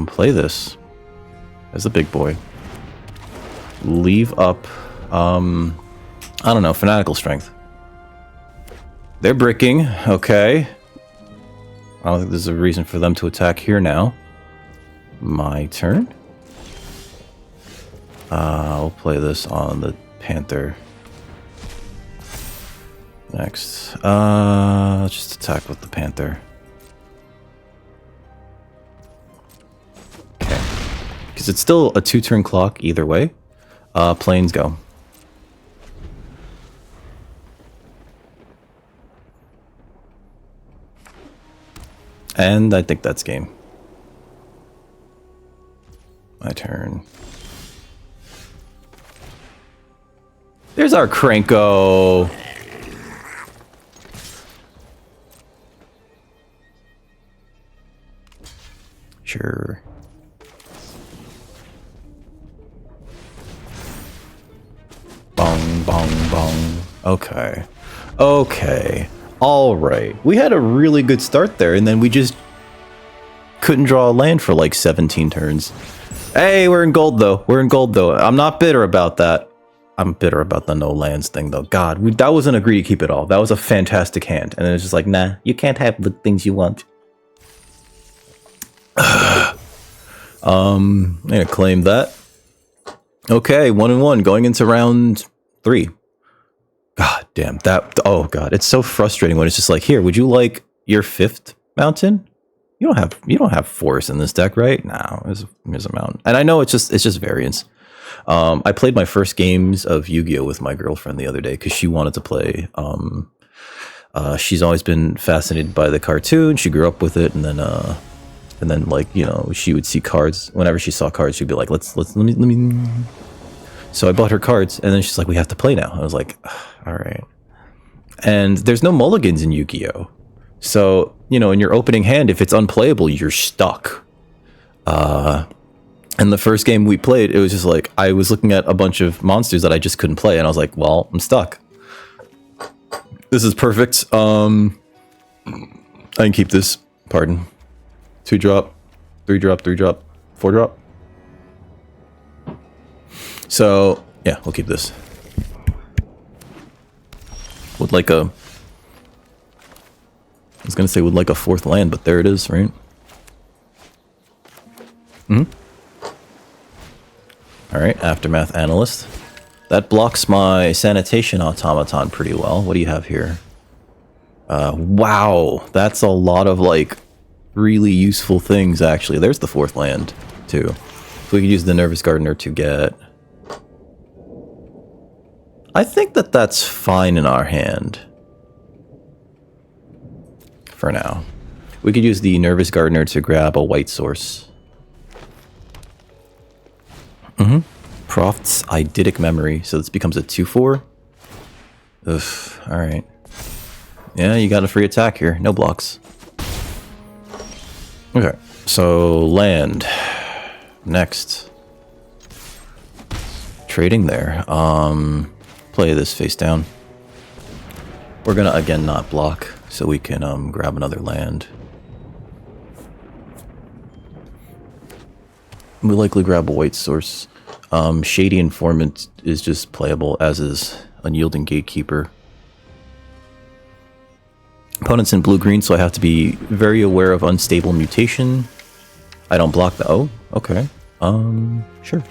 S1: play this as a big boy. Leave up, I don't know, Fanatical Strength. They're bricking, okay. I don't think there's a reason for them to attack here now. My turn. I'll play this on the Panther. Next. Let's just attack with the Panther. Okay. Because it's still a 2-turn clock either way. Planes go. And I think that's game. My turn. There's our Cranko. Sure. Bong, bong, bong. Okay. Okay. All right. We had a really good start there, and then we just couldn't draw a land for like 17 turns. Hey, we're in gold, though. We're in gold, though. I'm not bitter about that. I'm bitter about the no lands thing, though. God, that wasn't a greedy keep it all. That was a fantastic hand. And it was just like, nah, you can't have the things you want. I'm gonna claim that. Okay, 1-1 going into round 3. God damn that! Oh god, it's so frustrating when it's just like, here, would you like your 5th mountain? You don't have forest in this deck, right? No, here's a mountain, and I know it's just variance. I played my first games of Yu-Gi-Oh with my girlfriend the other day because she wanted to play. She's always been fascinated by the cartoon. She grew up with it, and then like, you know, she would see cards. Whenever she saw cards, she'd be like, let me. So I bought her cards, and then she's like, we have to play now. I was like, all right. And there's no mulligans in Yu-Gi-Oh! So, you know, in your opening hand, if it's unplayable, you're stuck. And the first game we played, it was just like, I was looking at a bunch of monsters that I just couldn't play, and I was like, well, I'm stuck. This is perfect. I can keep this. Pardon. 2-drop, 3-drop, 3-drop, 4-drop. So, yeah, we'll keep this. With like a was gonna say would like a 4th land, but there it is, right? Alright, Aftermath Analyst. That blocks my Sanitation Automaton pretty well. What do you have here? Wow, that's a lot of, like, really useful things, actually. There's the 4th land, too. So we could use the Nervous Gardener to get... I think that that's fine in our hand. For now. We could use the Nervous Gardener to grab a white source. Proft's Eidetic Memory, so this becomes a 2/4. Ugh, alright. Yeah, you got a free attack here. No blocks. Okay, so land. Next. Trading there. Play this face down. We're gonna, again, not block, so we can grab another land. We'll likely grab a white source. Shady Informant is just playable, as is Unyielding Gatekeeper. Opponent's in blue-green, so I have to be very aware of Unstable Mutation. I don't block the... Oh, okay. Sure.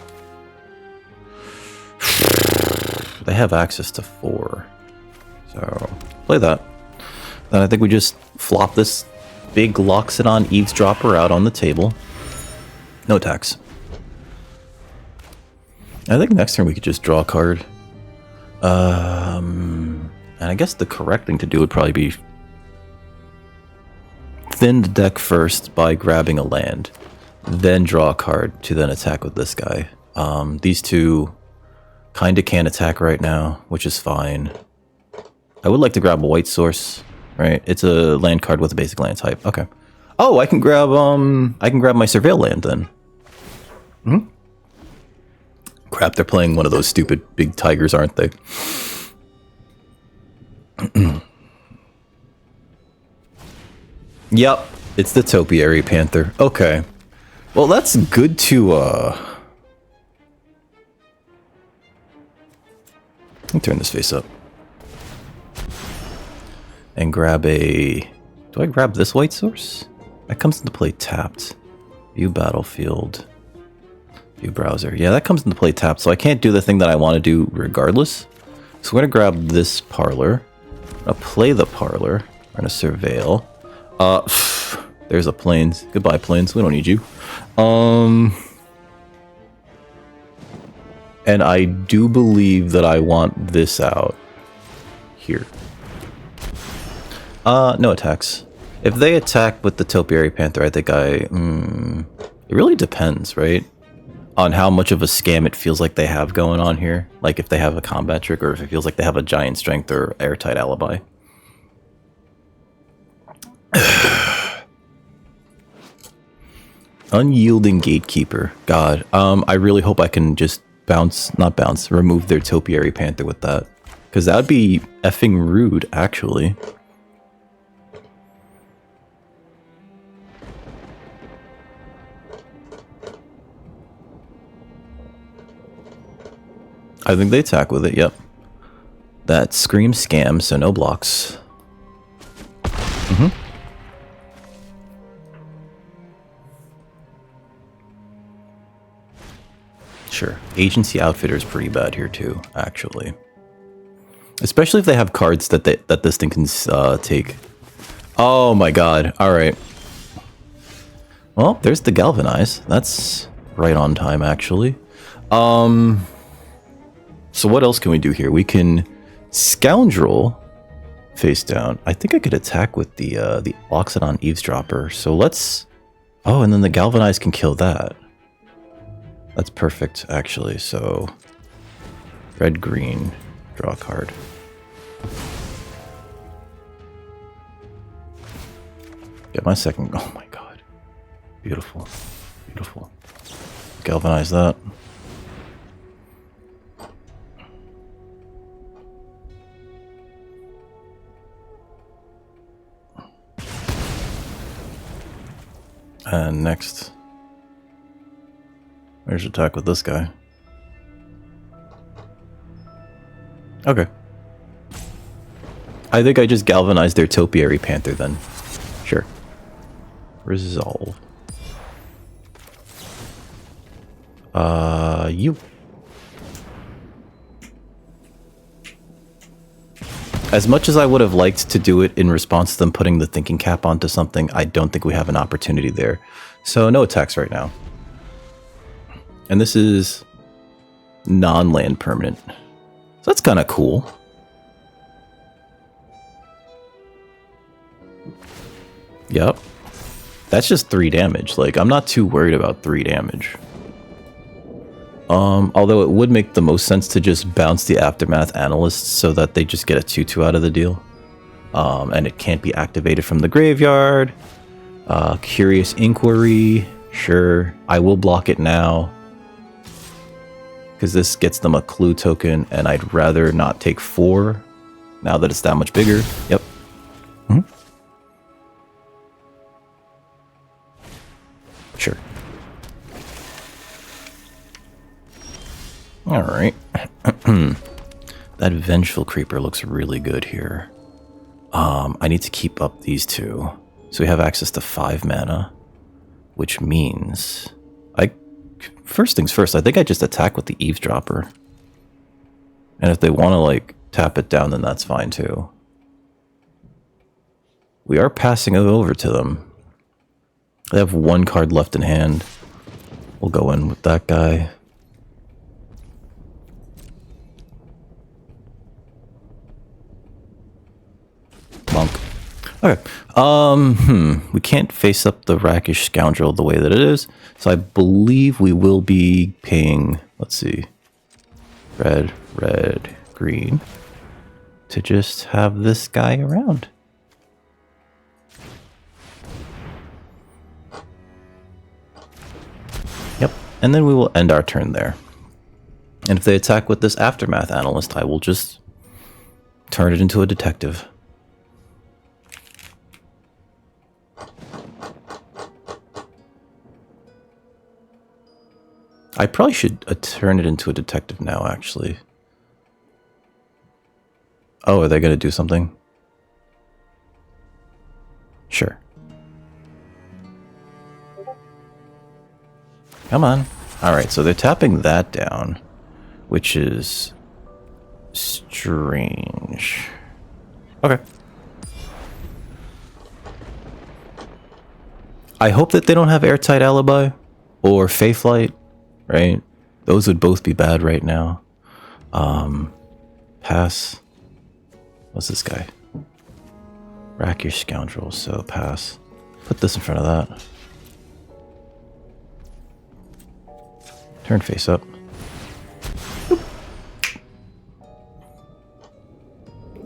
S1: They have access to 4. So, play that. Then I think we just flop this big Loxodon Eavesdropper out on the table. No attacks. I think next turn we could just draw a card. And I guess the correct thing to do would probably be thin the deck first by grabbing a land, then draw a card to then attack with this guy. These two kind of can't attack right now, which is fine. I would like to grab a white source, right? It's a land card with a basic land type. Okay. Oh, I can grab my Surveil land then. Crap, they're playing one of those stupid big tigers, aren't they? Yep, it's the Topiary Panther. Okay. Well, that's good to, let me turn this face up. And grab a... Do I grab this white source? That comes into play tapped. View battlefield. View browser. Yeah, that comes into play tapped, so I can't do the thing that I want to do regardless. So we're going to grab this Parlor. I'm going to play the Parlor. We're going to Surveil. There's a Plains. Goodbye, Plains. We don't need you. And I do believe that I want this out. Here. No attacks. If they attack with the Topiary Panther, I think it really depends, right? On how much of a scam it feels like they have going on here. Like if they have a combat trick or if it feels like they have a giant strength or airtight alibi. Unyielding Gatekeeper. God, I really hope I can just remove their Topiary Panther with that. Because that would be effing rude, actually. I think they attack with it, yep. That screams scam, so no blocks. Sure. Agency Outfitter is pretty bad here too, actually. Especially if they have cards that this thing can take. Oh my god, alright. Well, there's the Galvanize. That's right on time, actually. So what else can we do here? We can Scoundrel face down. I think I could attack with the Loxodon Eavesdropper. So let's... Oh, and then the Galvanize can kill that. That's perfect, actually. So red, green, draw a card. Get my second... Oh my god. Beautiful. Beautiful. Galvanize that. And next, there's attack with this guy. Okay. I think I just galvanized their Topiary Panther then. Sure. Resolve. You. As much as I would have liked to do it in response to them putting the thinking cap onto something, I don't think we have an opportunity there. So no attacks right now. And this is non-land permanent. So that's kind of cool. Yep. That's just 3 damage. Like, I'm not too worried about 3 damage. Although it would make the most sense to just bounce the Aftermath Analysts so that they just get a 2/2 out of the deal. And it can't be activated from the graveyard. Curious Inquiry. Sure. I will block it now. Because this gets them a clue token, and I'd rather not take 4 now that it's that much bigger. Yep. Sure. Alright. That Vengeful Creeper looks really good here. I need to keep up these 2. So we have access to 5 mana. Which means... First things first, I think I just attack with the Eavesdropper. And if they want to, like, tap it down, then that's fine too. We are passing it over to them. They have 1 card left in hand. We'll go in with that guy. Monk. Okay. We can't face up the Rakish Scoundrel the way that it is, so I believe we will be paying, let's see, red, red, green, to just have this guy around. Yep, and then we will end our turn there. And if they attack with this Aftermath Analyst, I will just turn it into a detective. I probably should turn it into a detective now, actually. Oh, are they going to do something? Sure. Come on. Alright, so they're tapping that down, which is strange. Okay. I hope that they don't have Airtight Alibi or Faithlight. Right? Those would both be bad right now. Pass. What's this guy? Rakish Scoundrel, so pass. Put this in front of that. Turn face up. Boop.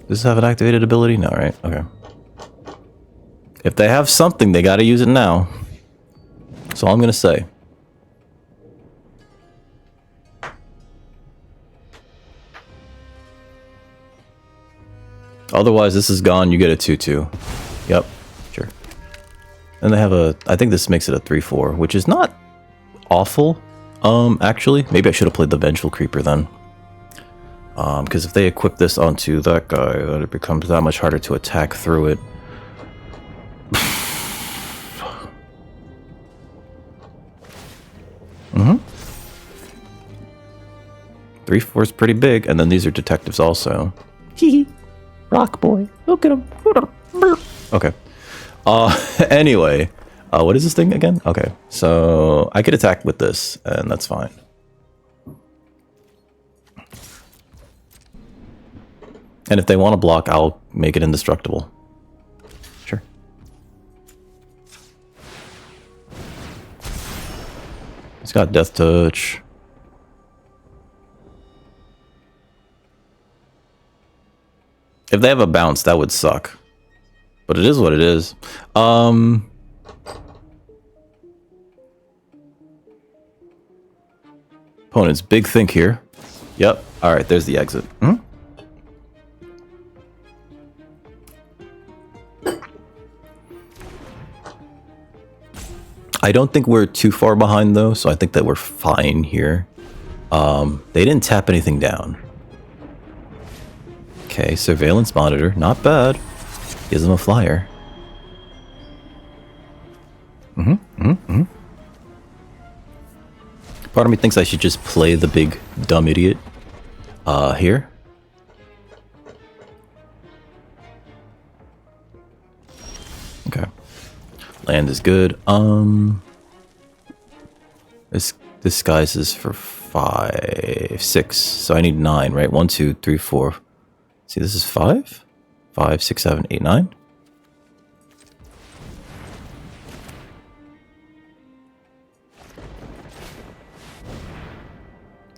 S1: Does this have an activated ability? No, right? Okay. If they have something, they gotta use it now. That's all I'm gonna say. Otherwise, this is gone. You get a 2/2. Yep, sure. And they have a... I think this makes it a 3/4, which is not awful, actually. Maybe I should have played the Vengeful Creeper then. Because if they equip this onto that guy, then it becomes that much harder to attack through it. Mm-hmm. 3/4 is pretty big, and then these are detectives also. Hee Rock boy. Look at him. Okay. Anyway. What is this thing again? Okay. So I could attack with this, and that's fine. And if they want to block, I'll make it indestructible. Sure. It's got Death Touch. If they have a bounce, that would suck. But it is what it is. Opponent's big think here. Yep. Alright, there's the exit. I don't think we're too far behind, though, so I think that we're fine here. They didn't tap anything down. Okay, Surveillance Monitor. Not bad. Gives them a flyer. Part of me thinks I should just play the big dumb idiot here. Okay. Land is good. This disguise is for 5, 6. So I need 9, right? 1, 2, 3, 4. See, this is 5? 5, 6, 7, 8, 9.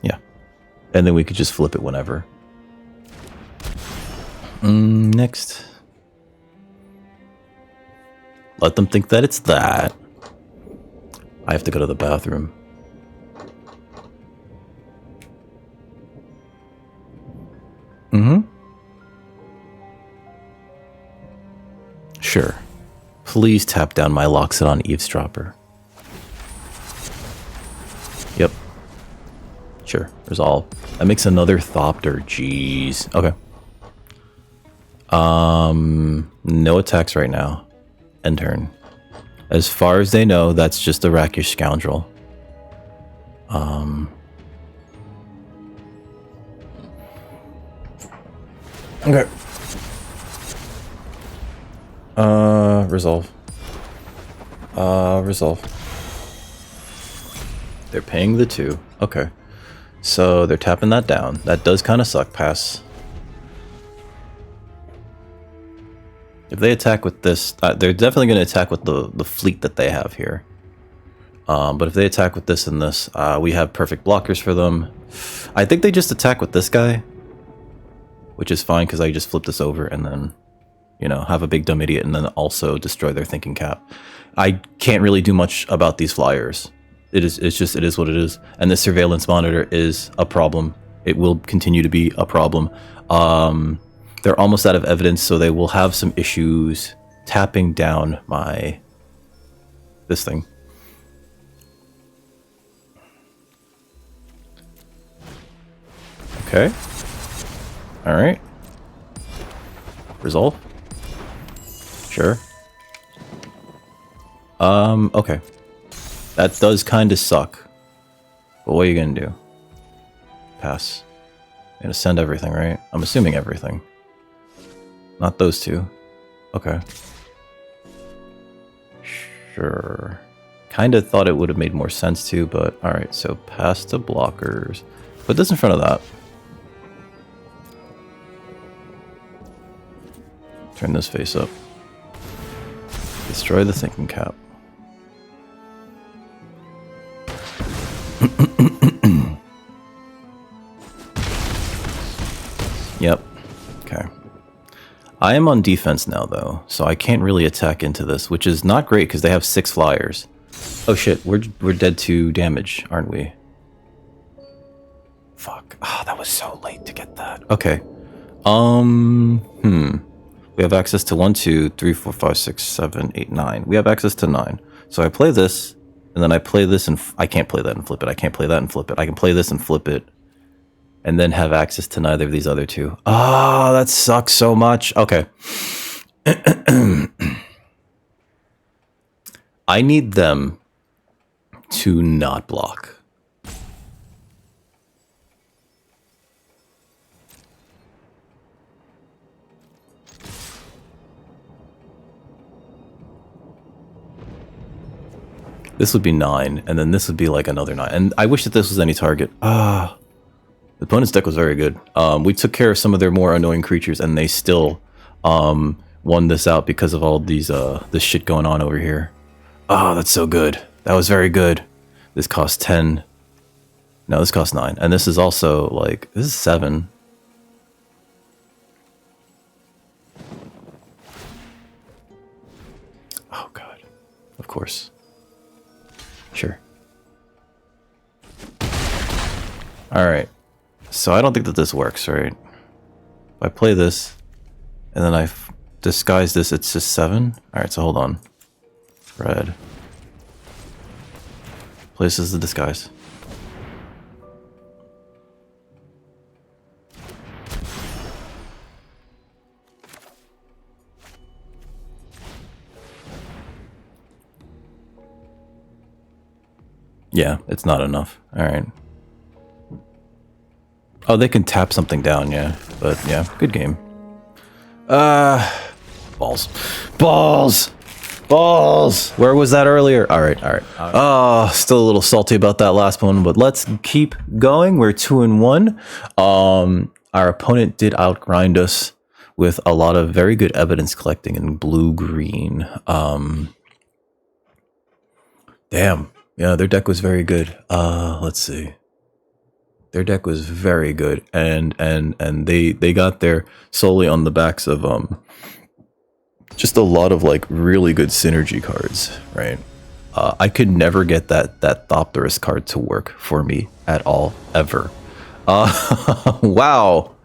S1: Yeah. And then we could just flip it whenever. Next. Let them think that it's that. I have to go to the bathroom. Sure. Please tap down my Loxodon Eavesdropper. Yep. Sure. Resolve. That makes another Thopter. Jeez. Okay. No attacks right now. End turn. As far as they know, that's just a Rakish Scoundrel. Okay. Resolve. Resolve. They're paying the 2. Okay. So they're tapping that down. That does kind of suck. Pass. If they attack with this, they're definitely going to attack with the fleet that they have here. But if they attack with this and this, we have perfect blockers for them. I think they just attack with this guy, which is fine because I just flip this over and then, you know, have a big dumb idiot and then also destroy their thinking cap. I can't really do much about these flyers. It is what it is. And this surveillance monitor is a problem. It will continue to be a problem. They're almost out of evidence, so they will have some issues tapping down this thing. Okay. All right. Resolve. Sure. Okay. That does kind of suck. But what are you gonna do? Pass. You're gonna send everything, right? I'm assuming everything. Not those two. Okay. Sure. Kind of thought it would have made more sense to, but alright, so pass to blockers. Put this in front of that. Turn this face up. Destroy the thinking cap. Yep. Okay. I am on defense now, though, so I can't really attack into this, which is not great because they have 6 flyers. Oh shit, we're dead to damage, aren't we? Fuck. Ah, that was so late to get that. Okay. We have access to 1, 2, 3, 4, 5, 6, 7, 8, 9. We have access to 9. So I play this, and then I play this, and I can't play that and flip it. I can't play that and flip it. I can play this and flip it, and then have access to neither of these other two. Ah, that sucks so much. Okay. I need them to not block. This would be 9, and then this would be like another 9. And I wish that this was any target. Ah. The opponent's deck was very good. We took care of some of their more annoying creatures, and they still won this out because of all these this shit going on over here. Oh, that's so good. That was very good. This costs 10. No, this costs 9. And this is also, like, this is 7. Oh, God. Of course. Sure. Alright. So I don't think that this works, right? If I play this, and then I disguise this, it's just 7? Alright, so hold on. Red. Places the disguise. Yeah, it's not enough. All right. Oh, they can tap something down, yeah. But yeah, good game. Balls. Balls! Balls! Where was that earlier? All right, all right. Oh, still a little salty about that last one, but let's keep going. We're 2-1. Our opponent did outgrind us with a lot of very good evidence collecting in blue-green. Damn. Yeah, their deck was very good. Let's see. Their deck was very good, and they got there solely on the backs of just a lot of like really good synergy cards, right? I could never get that Thopterus card to work for me at all, ever. Wow,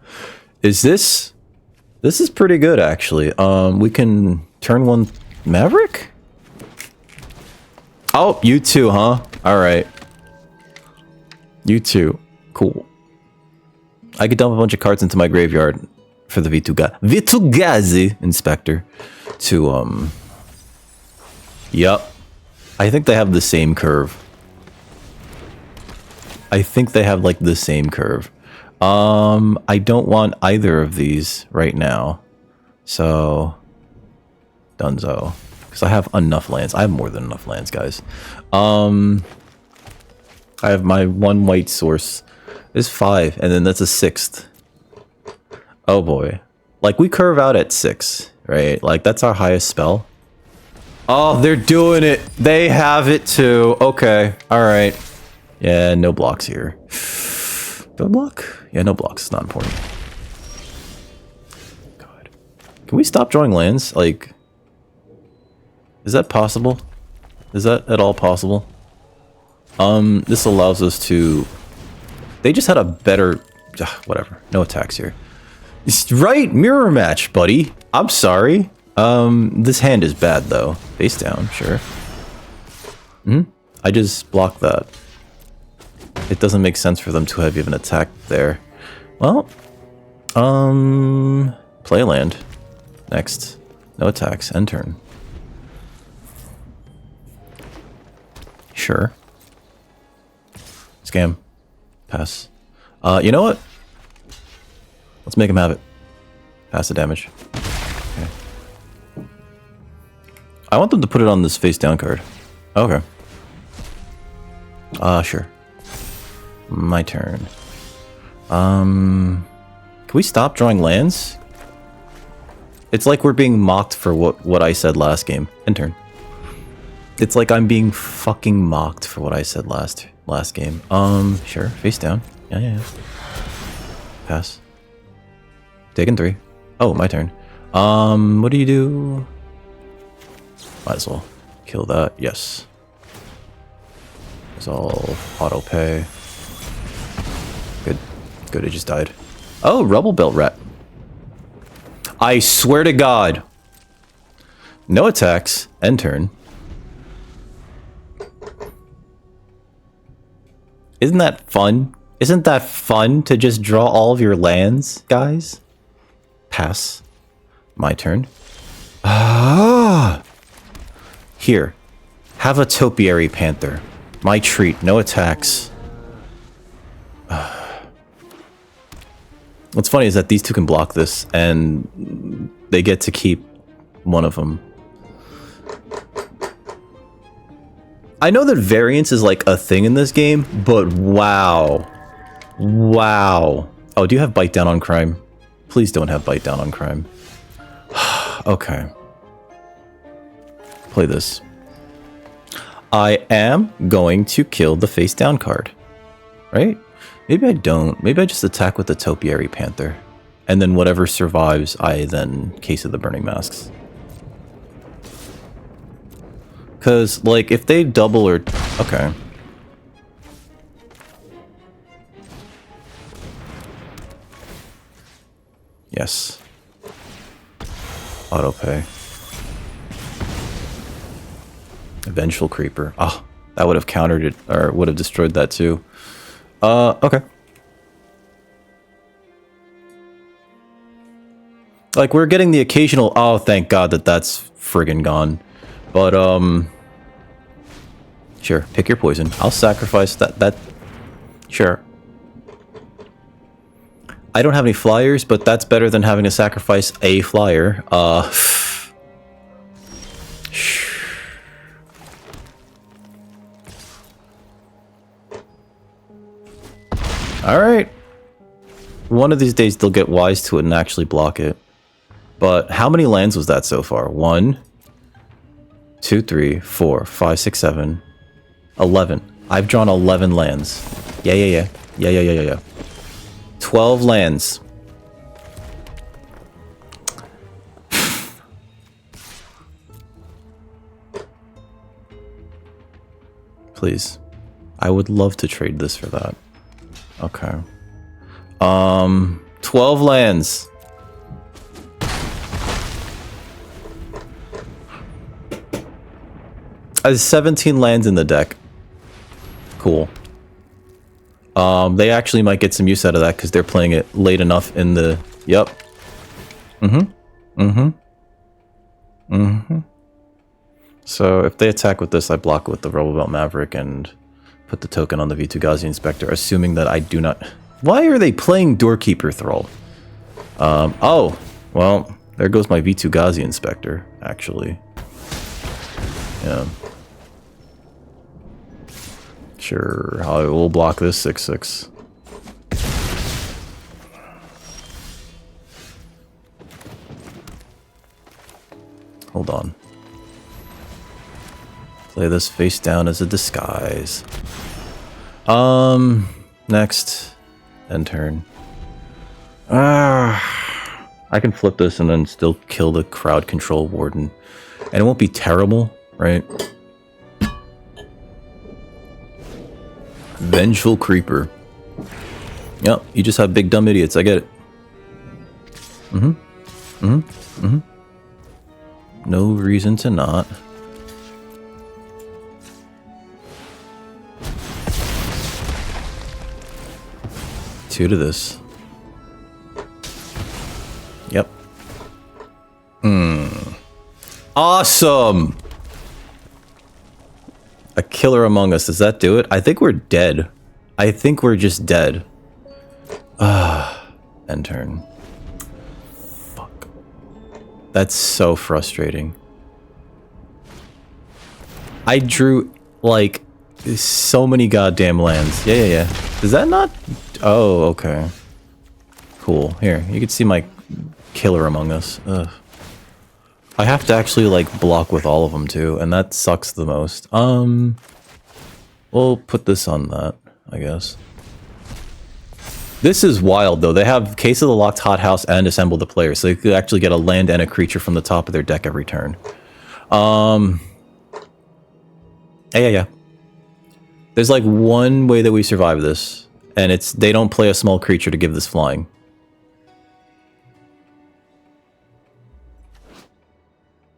S1: this is pretty good actually. We can turn one Maverick. Oh, you too, huh? All right, you too. Cool. I could dump a bunch of cards into my graveyard for the Vitugazi Inspector to Yup. I think they have the same curve. I think they have like the same curve. I don't want either of these right now. So Dunzo. Because I have enough lands. I have more than enough lands, guys. I have my one white source. Is 5, and then that's a 6th. Oh boy. Like, we curve out at 6, right? Like, that's our highest spell. Oh, they're doing it. They have it too. Okay. Alright. Yeah, no blocks here. No block? Yeah, no blocks. It's not important. God. Can we stop drawing lands? Like, is that possible? Is that at all possible? This allows us to... They just had a better... whatever. No attacks here. Right! Mirror match, buddy! I'm sorry. This hand is bad, though. Face down, sure. I just blocked that. It doesn't make sense for them to have even attacked there. Well, play land. Next. No attacks. End turn. Sure. Scam. Pass. You know what? Let's make him have it. Pass the damage. Okay. I want them to put it on this face down card. Okay. Sure. My turn. Can we stop drawing lands? It's like we're being mocked for what I said last game. End turn. It's like I'm being fucking mocked for what I said last game. Sure. Face down. Yeah. Pass. Taking 3. Oh, my turn. What do you do? Might as well kill that. Yes. Resolve. Auto pay. Good. Good, it just died. Oh, Rubble Belt Rat. I swear to God. No attacks. End turn. Isn't that fun? Isn't that fun to just draw all of your lands, guys? Pass. My turn. Ah. Here. Have a Topiary Panther. My treat. No attacks. What's funny is that these two can block this, and they get to keep one of them. I know that variance is like a thing in this game, but wow. Wow. Oh, do you have Bite Down on Crime? Please don't have Bite Down on Crime. Okay. Play this. I am going to kill the face down card. Right? Maybe I don't. Maybe I just attack with the Topiary Panther. And then whatever survives, I then Case of the Burning Masks. Because, like, if they double or... Okay. Yes. Autopay. Vengeful Creeper. Oh, that would have countered it, or would have destroyed that too. Okay. Like, we're getting the occasional, oh, thank God that that's friggin' gone. But, Sure, pick your poison. I'll sacrifice that. Sure. I don't have any flyers, but that's better than having to sacrifice a flyer. Alright. One of these days they'll get wise to it and actually block it. But how many lands was that so far? 1, 2, 3, 4, 5, 6, 7, 11. I've drawn 11 lands. Yeah. 12 lands. Please. I would love to trade this for that. Okay. 12 lands. There's 17 lands in the deck. Cool. They actually might get some use out of that because they're playing it late enough in the... Yep. So if they attack with this, I block it with the Robobout Maverick and put the token on the V2 Ghazi Inspector, assuming that I do not... Why are they playing Doorkeeper Thrall? Oh, well, there goes my V2 Ghazi Inspector, actually. Yeah. Sure, I will block this 6/6. Hold on. Play this face down as a disguise. Next. End turn. I can flip this and then still kill the crowd control warden. And it won't be terrible, right? Vengeful Creeper. Yep, you just have big dumb idiots, I get it. No reason to not. Two to this. Yep. Awesome! A killer among us. Does that do it? I think we're dead. I think we're just dead. End turn. Fuck. That's so frustrating. I drew, like, so many goddamn lands. Yeah. Does that not... Oh, okay. Cool. Here, you can see my killer among us. Ugh. I have to actually, like, block with all of them, too, and that sucks the most. We'll put this on that, I guess. This is wild, though. They have Case of the Locked Hothouse and Assemble the Players, so they could actually get a land and a creature from the top of their deck every turn. Yeah. There's, like, one way that we survive this, and it's they don't play a small creature to give this flying.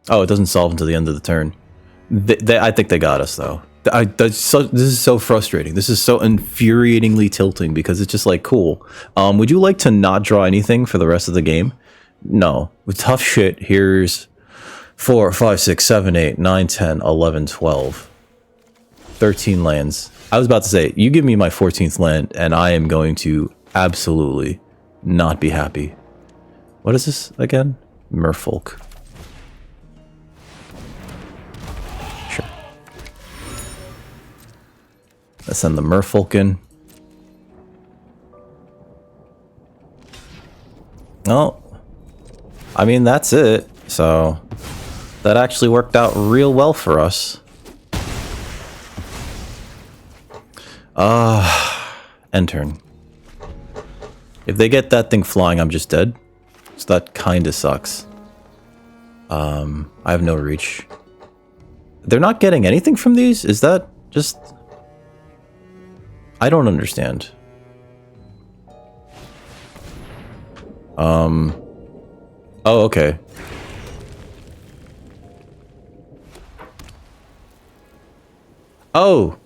S1: Oh, it doesn't solve until the end of the turn. I think they got us, though. This is so frustrating. This is so infuriatingly tilting because it's just like, cool. Would you like to not draw anything for the rest of the game? No. With tough shit, here's 4, 5, 6, 7, 8, 9, 10, 11, 12. 13 lands. I was about to say, you give me my 14th land, and I am going to absolutely not be happy. What is this again? Merfolk. Sure. Let's send the Merfolk in. Oh. I mean, that's it. So, that actually worked out real well for us. End turn. If they get that thing flying, I'm just dead. So that kinda sucks. I have no reach. They're not getting anything from these? Is that just... I don't understand. Oh, okay. Oh!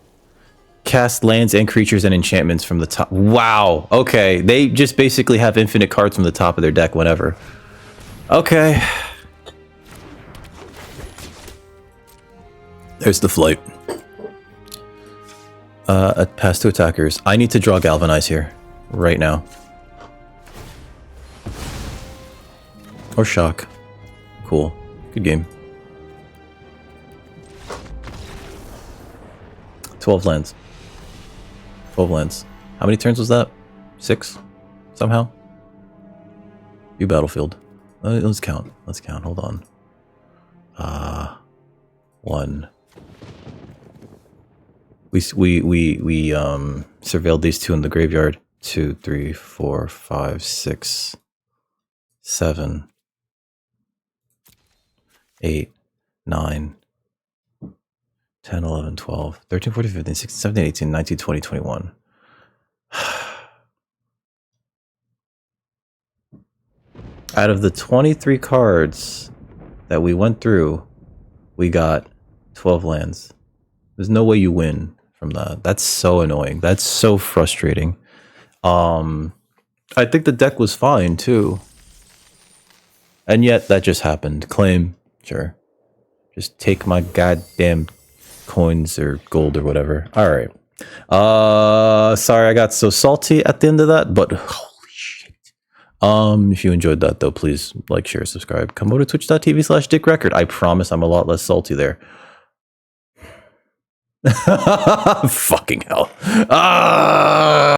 S1: Cast lands and creatures and enchantments from the top. Wow. Okay. They just basically have infinite cards from the top of their deck whenever. Okay. There's the flight. Pass to attackers. I need to draw Galvanize here. Right now. Or Shock. Cool. Good game. 12 lands. 12 lands. How many turns was that? 6? Somehow? You battlefield. Let's count. Let's count. Hold on. 1. We surveilled these 2 in the graveyard. 2, 3, 4, 5, 6, 7, 8, 9, 10, 11, 12, 13, 14, 15, 16, 17, 18, 19, 20, 21. Out of the 23 cards that we went through, we got 12 lands. There's no way you win from that. That's so annoying. That's so frustrating. I think the deck was fine too. And yet that just happened. Claim, sure. Just take my goddamn coins or gold or whatever. All right. Sorry I got so salty at the end of that, but holy shit. If you enjoyed that though, please like, share, subscribe. Come over to twitch.tv/dickrecord. I promise I'm a lot less salty there. Fucking hell.